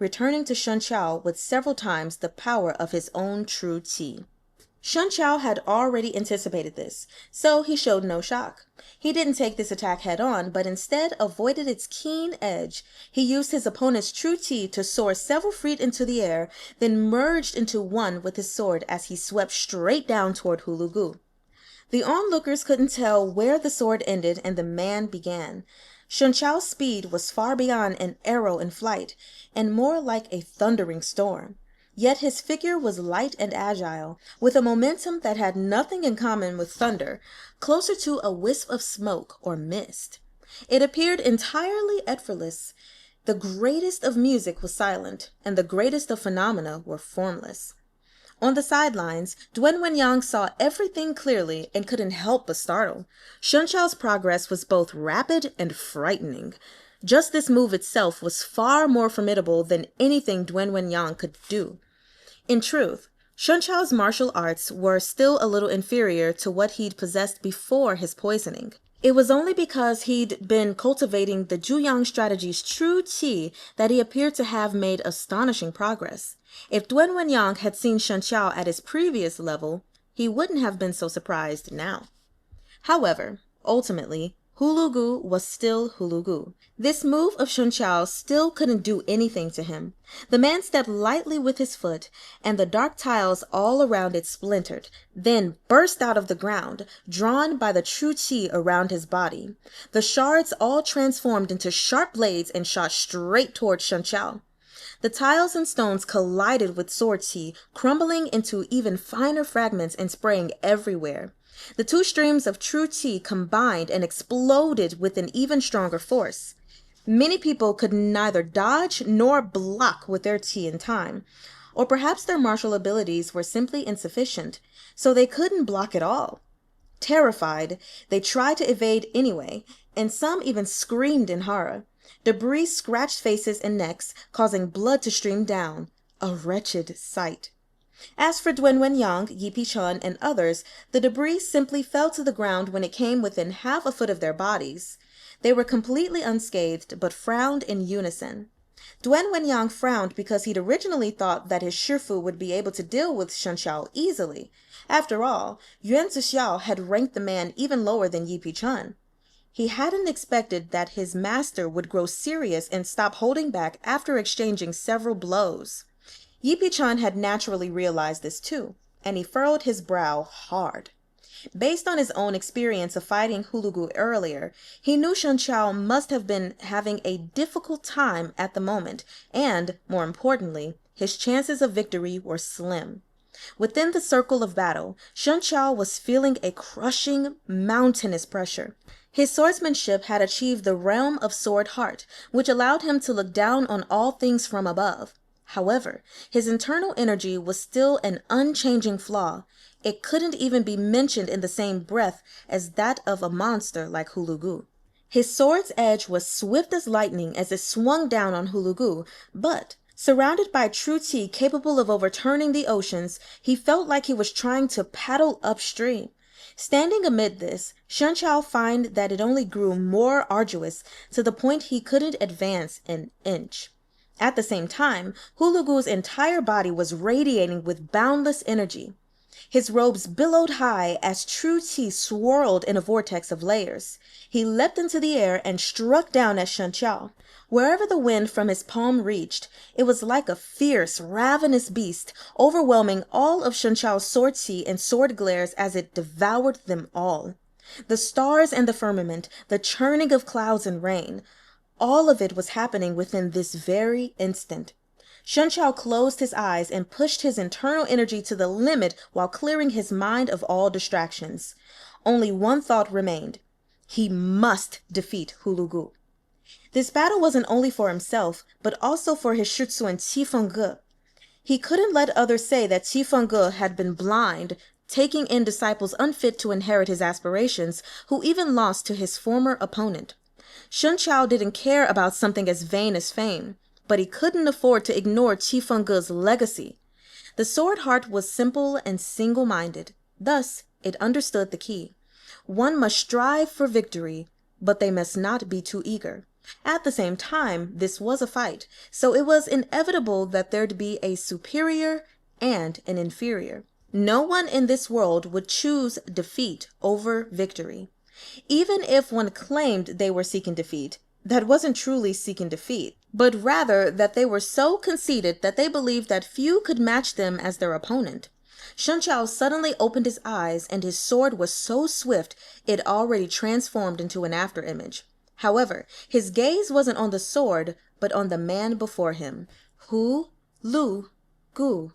returning to Shun Chao with several times the power of his own true qi. Shun Chao had already anticipated this, so he showed no shock. He didn't take this attack head-on, but instead avoided its keen edge. He used his opponent's true qi to soar several feet into the air, then merged into one with his sword as he swept straight down toward Hulugu. The onlookers couldn't tell where the sword ended and the man began. Shun Chao's speed was far beyond an arrow in flight, and more like a thundering storm. Yet his figure was light and agile, with a momentum that had nothing in common with thunder, closer to a wisp of smoke or mist. It appeared entirely effortless. The greatest of music was silent, and the greatest of phenomena were formless. On the sidelines, Duen Wenyang saw everything clearly and couldn't help but startle. Shun Chao's progress was both rapid and frightening. Just this move itself was far more formidable than anything Duen Wenyang could do. In truth, Shun Chao's martial arts were still a little inferior to what he'd possessed before his poisoning. It was only because he'd been cultivating the Zhuyang strategy's true qi that he appeared to have made astonishing progress. If Duen Wenyang had seen Shun Chao at his previous level, he wouldn't have been so surprised now. However, ultimately, Hulugu was still Hulugu. This move of Shun Chao still couldn't do anything to him. The man stepped lightly with his foot, and the dark tiles all around it splintered, then burst out of the ground, drawn by the true qi around his body. The shards all transformed into sharp blades and shot straight toward Shun Chao. The tiles and stones collided with sword qi, crumbling into even finer fragments and spraying everywhere. The two streams of true qi combined and exploded with an even stronger force. Many people could neither dodge nor block with their qi in time, or perhaps their martial abilities were simply insufficient, so they couldn't block at all. Terrified, they tried to evade anyway, and some even screamed in horror. Debris scratched faces and necks, causing blood to stream down. A wretched sight. As for Duen Wenyang, Yi Pichun, and others, the debris simply fell to the ground when it came within half a foot of their bodies. They were completely unscathed, but frowned in unison. Duen Wenyang frowned because he'd originally thought that his Shifu would be able to deal with Shen Xiao easily. After all, Yuan Zixiao had ranked the man even lower than Yi Pichun. He hadn't expected that his master would grow serious and stop holding back after exchanging several blows. Yi Pichun had naturally realized this too, and he furrowed his brow hard. Based on his own experience of fighting Hulugu earlier, he knew Shen Xiao must have been having a difficult time at the moment, and, more importantly, his chances of victory were slim. Within the circle of battle, Shen Xiao was feeling a crushing, mountainous pressure. His swordsmanship had achieved the realm of sword heart, which allowed him to look down on all things from above. However, his internal energy was still an unchanging flaw. It couldn't even be mentioned in the same breath as that of a monster like Hulugu. His sword's edge was swift as lightning as it swung down on Hulugu, but, surrounded by true qi capable of overturning the oceans, he felt like he was trying to paddle upstream. Standing amid this, Shen Xiao found that it only grew more arduous to the point he couldn't advance an inch. At the same time, Hulugu's entire body was radiating with boundless energy. His robes billowed high as true qi swirled in a vortex of layers. He leapt into the air and struck down at Shen Xiao. Wherever the wind from his palm reached, it was like a fierce, ravenous beast, overwhelming all of Shen Xiao's sword qi and sword glares as it devoured them all. The stars and the firmament, the churning of clouds and rain, all of it was happening within this very instant. Shen Xiao closed his eyes and pushed his internal energy to the limit while clearing his mind of all distractions. Only one thought remained. He must defeat Hulugu. This battle wasn't only for himself, but also for his Shutsuan Qi Fengge. He couldn't let others say that Qi Fengge had been blind, taking in disciples unfit to inherit his aspirations, who even lost to his former opponent. Shen Xiao didn't care about something as vain as fame, but he couldn't afford to ignore Qi Fengge's legacy. The sword heart was simple and single-minded, thus it understood the key. One must strive for victory, but they must not be too eager. At the same time, this was a fight, so it was inevitable that there'd be a superior and an inferior. No one in this world would choose defeat over victory. Even if one claimed they were seeking defeat, that wasn't truly seeking defeat, but rather that they were so conceited that they believed that few could match them as their opponent. Shen Xiao suddenly opened his eyes, and his sword was so swift it already transformed into an afterimage. However, his gaze wasn't on the sword, but on the man before him, Hulugu.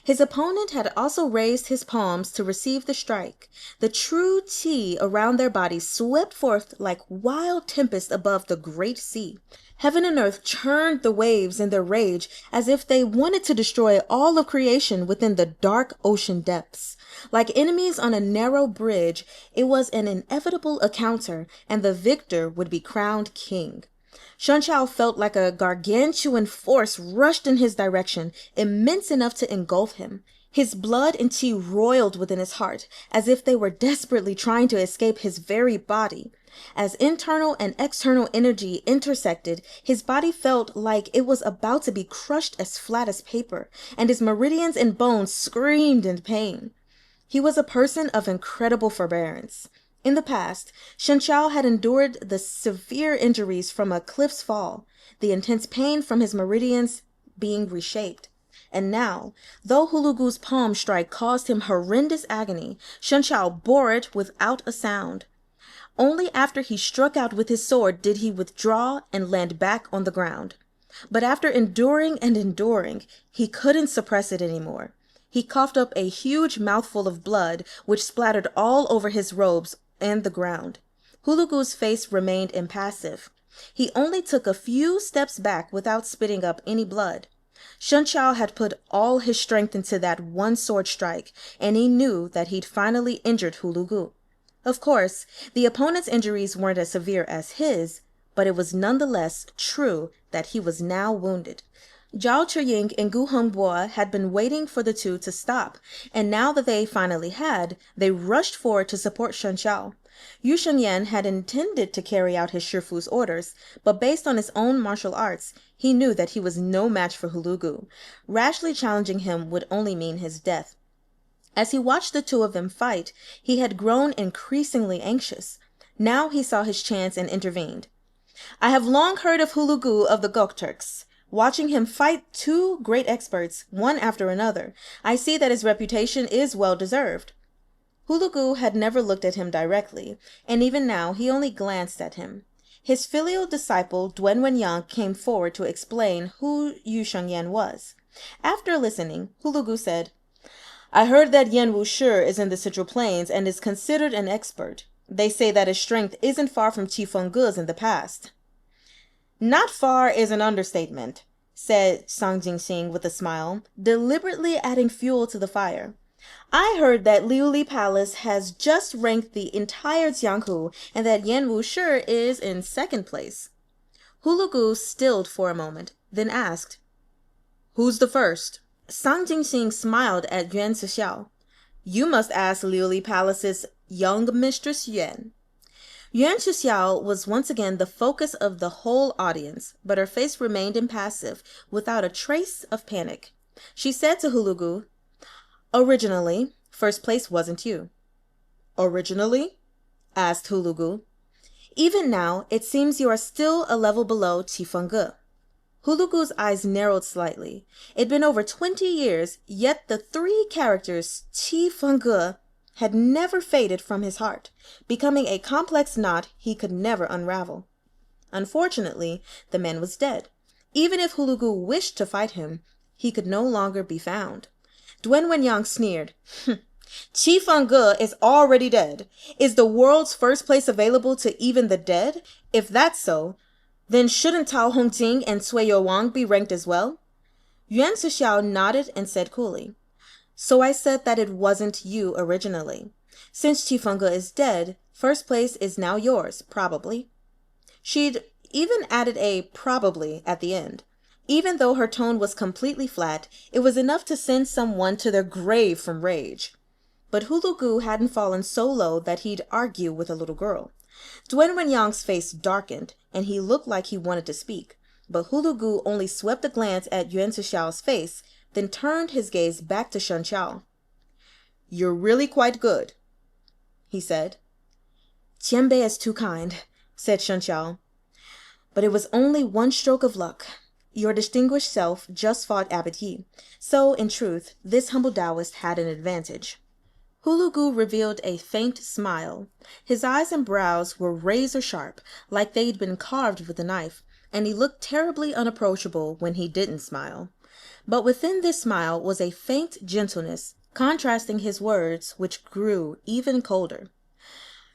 His opponent had also raised his palms to receive the strike. The true qi around their bodies swept forth like wild tempests above the great sea. Heaven and earth churned the waves in their rage as if they wanted to destroy all of creation within the dark ocean depths. Like enemies on a narrow bridge, it was an inevitable encounter, and the victor would be crowned king. Shen Xiao felt like a gargantuan force rushed in his direction, immense enough to engulf him. His blood and qi roiled within his heart, as if they were desperately trying to escape his very body. As internal and external energy intersected, his body felt like it was about to be crushed as flat as paper, and his meridians and bones screamed in pain. He was a person of incredible forbearance. In the past, Shen Xiao had endured the severe injuries from a cliff's fall, the intense pain from his meridians being reshaped. And now, though Hulugu's palm strike caused him horrendous agony, Shen Xiao bore it without a sound. Only after he struck out with his sword did he withdraw and land back on the ground. But after enduring and enduring, he couldn't suppress it anymore. He coughed up a huge mouthful of blood, which splattered all over his robes and the ground. Hulugu's face remained impassive. He only took a few steps back without spitting up any blood. Shenqiao had put all his strength into that one sword strike, and he knew that he'd finally injured Hulugu. Of course, the opponent's injuries weren't as severe as his, but it was nonetheless true that he was now wounded. Zhao Chiying and Gu Hongbo had been waiting for the two to stop, and now that they finally had, they rushed forward to support Shenqiao. Yu Shengyan had intended to carry out his Shifu's orders, but based on his own martial arts, he knew that he was no match for Hulugu. Rashly challenging him would only mean his death. As he watched the two of them fight, he had grown increasingly anxious. Now he saw his chance and intervened. I have long heard of Hulugu of the Gokturks. Watching him fight two great experts, one after another, I see that his reputation is well deserved. Hulugu had never looked at him directly, and even now he only glanced at him. His filial disciple Duen Wenyang came forward to explain who Yu Shengyan was. After listening, Hulugu said, I heard that Yan Wushi is in the Central Plains and is considered an expert. They say that his strength isn't far from Qi Fengge's in the past. Not far is an understatement, said Sang Jingxing with a smile, deliberately adding fuel to the fire. I heard that Liuli Palace has just ranked the entire Jianghu and that Yan Wushi is in second place. Hulugu stilled for a moment, then asked, Who's the first? Sang Jingxing smiled at Yuan Zixiao. You must ask Liuli Palace's young mistress Yuan. Yuan Zixiao was once again the focus of the whole audience, but her face remained impassive, without a trace of panic. She said to Hulugu, Originally, first place wasn't you. Originally? Asked Hulugu. Even now, it seems you are still a level below Qi Fengge. Hulugu's eyes narrowed slightly. It'd been over 20 years, yet the three characters Qi Fengge had never faded from his heart, becoming a complex knot he could never unravel. Unfortunately, the man was dead. Even if Hulugu wished to fight him, he could no longer be found. Duen Wenyang sneered. Qi Fengge is already dead. Is the world's first place available to even the dead? If that's so, then shouldn't Tao Hongjing and Cui Youwang be ranked as well? Yuan Zixiao nodded and said coolly, So I said that it wasn't you originally. Since Qi Fengge is dead, first place is now yours, probably. She'd even added a probably at the end. Even though her tone was completely flat, it was enough to send someone to their grave from rage. But Hulugu hadn't fallen so low that he'd argue with a little girl. Duen Wenyang's face darkened, and he looked like he wanted to speak. But Hulugu only swept a glance at Yuan Zixiao's face, then turned his gaze back to Shenqiao. You're really quite good, he said. Qianbei is too kind, said Shenqiao. But it was only one stroke of luck. Your distinguished self just fought Abbot Yi, so, in truth, this humble Taoist had an advantage. Hulugu revealed a faint smile. His eyes and brows were razor-sharp, like they'd been carved with a knife, and he looked terribly unapproachable when he didn't smile. But within this smile was a faint gentleness, contrasting his words, which grew even colder.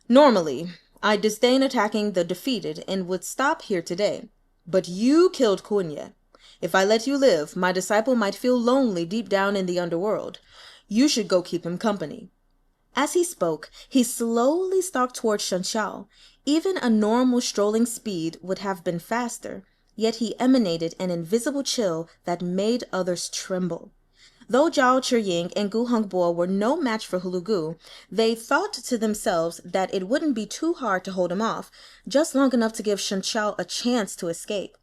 Normally, I disdain attacking the defeated and would stop here today. But you killed Kunye. If I let you live, my disciple might feel lonely deep down in the underworld. You should go keep him company. As he spoke, he slowly stalked towards Shenqiao. Even a normal strolling speed would have been faster, yet he emanated an invisible chill that made others tremble. Though Zhao Chiying and Gu Hongbo were no match for Hulugu, they thought to themselves that it wouldn't be too hard to hold him off, just long enough to give Shenqiao a chance to escape.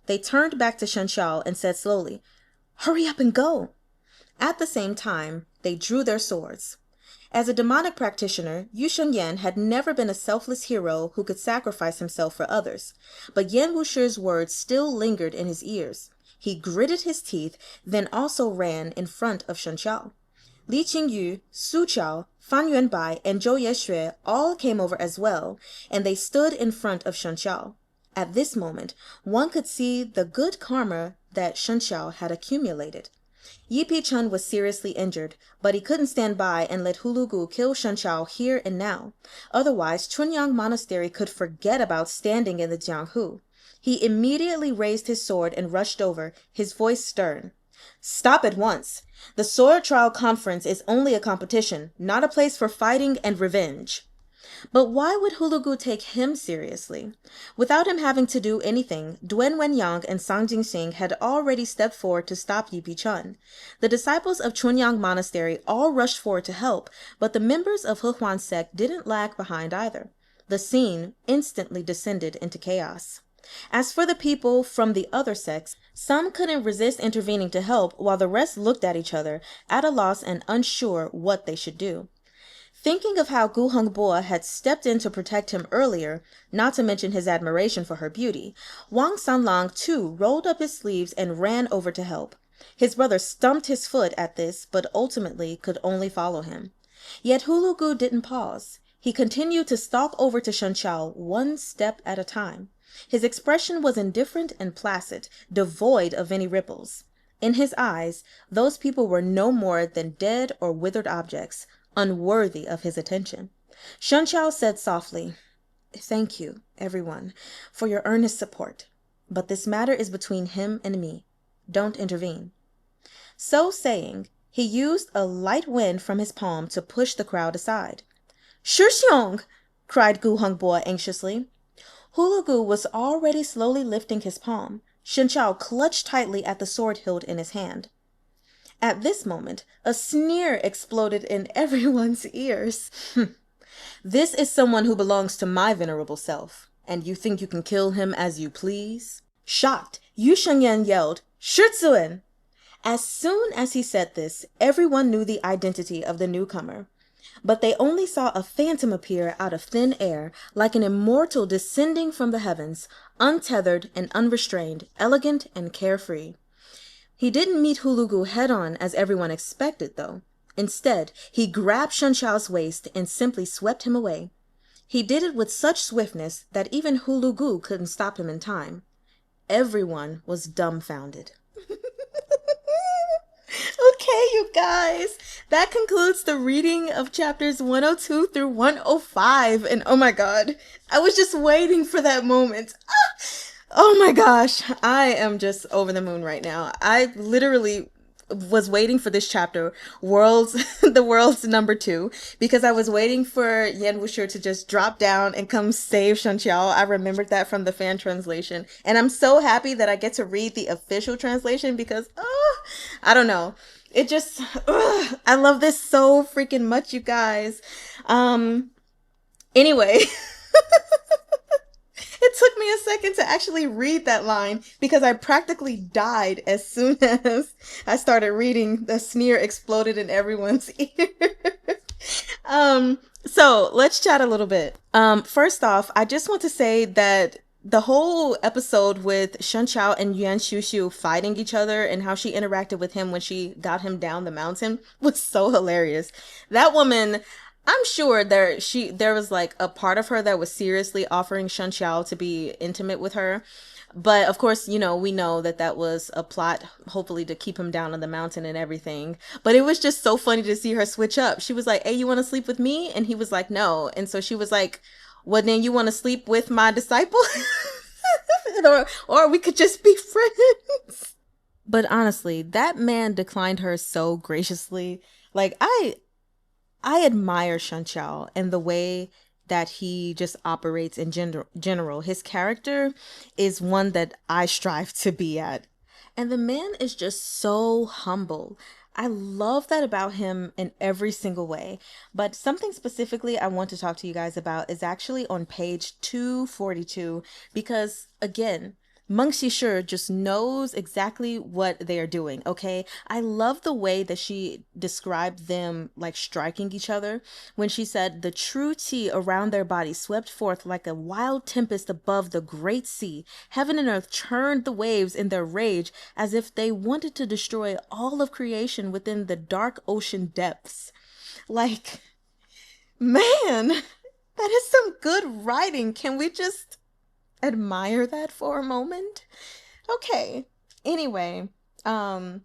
They turned back to Shenqiao and said slowly, Hurry up and go! At the same time, they drew their swords. As a demonic practitioner, Yu Shengyan had never been a selfless hero who could sacrifice himself for others, but Yan Wushi's words still lingered in his ears. He gritted his teeth, then also ran in front of Shenqiao. Li Qingyu, Su Qiao, Fan Yuanbai, and Zhou Yexue all came over as well, and they stood in front of Shenqiao. At this moment, one could see the good karma that Shenqiao had accumulated. Yipi Chun was seriously injured, but he couldn't stand by and let Hulugu kill Shenqiao here and now. Otherwise, Chunyang Monastery could forget about standing in the Jianghu. He immediately raised his sword and rushed over, his voice stern. Stop at once. The Sword Trial Conference is only a competition, not a place for fighting and revenge. But why would Hulugu take him seriously? Without him having to do anything, Duen Wenyang and Sang Jingxing had already stepped forward to stop Yipi Chun. The disciples of Chunyang Monastery all rushed forward to help, but the members of Hehuan's sect didn't lag behind either. The scene instantly descended into chaos. As for the people from the other sects, some couldn't resist intervening to help, while the rest looked at each other, at a loss and unsure what they should do. Thinking of how Gu Hongbo had stepped in to protect him earlier, not to mention his admiration for her beauty, Wang Sanlang too rolled up his sleeves and ran over to help. His brother stumped his foot at this, but ultimately could only follow him. Yet Hulugu didn't pause. He continued to stalk over to Shenqiao one step at a time. His expression was indifferent and placid, devoid of any ripples. In his eyes, those people were no more than dead or withered objects, unworthy of his attention. Shenqiao said softly, Thank you, everyone, for your earnest support. But this matter is between him and me. Don't intervene. So saying, he used a light wind from his palm to push the crowd aside. Shixiong! Cried Gu Hongbo anxiously. Hulugu was already slowly lifting his palm. Shenqiao clutched tightly at the sword hilt in his hand. At this moment, a sneer exploded in everyone's ears. This is someone who belongs to my venerable self, and you think you can kill him as you please? Shocked, Yu Shengyan yelled, Shizuen! As soon as he said this, everyone knew the identity of the newcomer. But they only saw a phantom appear out of thin air, like an immortal descending from the heavens, untethered and unrestrained, elegant and carefree. He didn't meet Hulugu head-on as everyone expected, though. Instead, he grabbed Shenqiao's waist and simply swept him away. He did it with such swiftness that even Hulugu couldn't stop him in time. Everyone was dumbfounded. Okay, you guys, that concludes the reading of chapters 102 through 105. And oh my god, I was just waiting for that moment. Oh my gosh, I am just over the moon right now. I literally was waiting for this chapter, the world's number 2, because I was waiting for Yan Wushi to just drop down and come save Shenqiao. I remembered that from the fan translation, and I'm so happy that I get to read the official translation because, I don't know. It just, I love this so freaking much, you guys. Anyway. It took me a second to actually read that line because I practically died as soon as I started reading. The sneer exploded in everyone's ear. So let's chat a little bit. First off, I just want to say that the whole episode with Shenqiao and Yuan Xiuxiu fighting each other and how she interacted with him when she got him down the mountain was so hilarious. That woman, I'm sure there was like a part of her that was seriously offering Shenqiao to be intimate with her. But of course, we know that was a plot, hopefully to keep him down on the mountain and everything. But it was just so funny to see her switch up. She was like, hey, you want to sleep with me? And he was like, no. And so she was like, well, then you want to sleep with my disciple? or we could just be friends. But honestly, that man declined her so graciously. Like, I admire Shenqiao and the way that he just operates in general. His character is one that I strive to be at. And the man is just so humble. I love that about him in every single way. But something specifically I want to talk to you guys about is actually on page 242, because again, Meng Xi Shi just knows exactly what they are doing, okay? I love the way that she described them like striking each other when she said the true tea around their bodies swept forth like a wild tempest above the great sea. Heaven and earth churned the waves in their rage as if they wanted to destroy all of creation within the dark ocean depths. Like, man, that is some good writing. Can we just admire that for a moment. Okay. Anyway, um,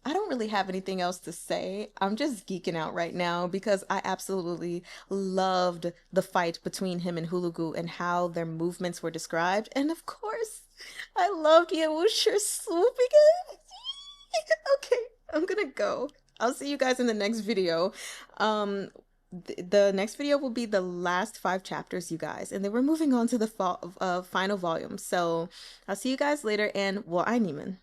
I don't really have anything else to say. I'm just geeking out right now because I absolutely loved the fight between him and Hulugu and how their movements were described. And of course, I loved Yewusher swooping in. Okay, I'm gonna go. I'll see you guys in the next video. Um, the next video will be the last 5 chapters, you guys, and then we're moving on to the final volume. So I'll see you guys later, and well, I Neiman.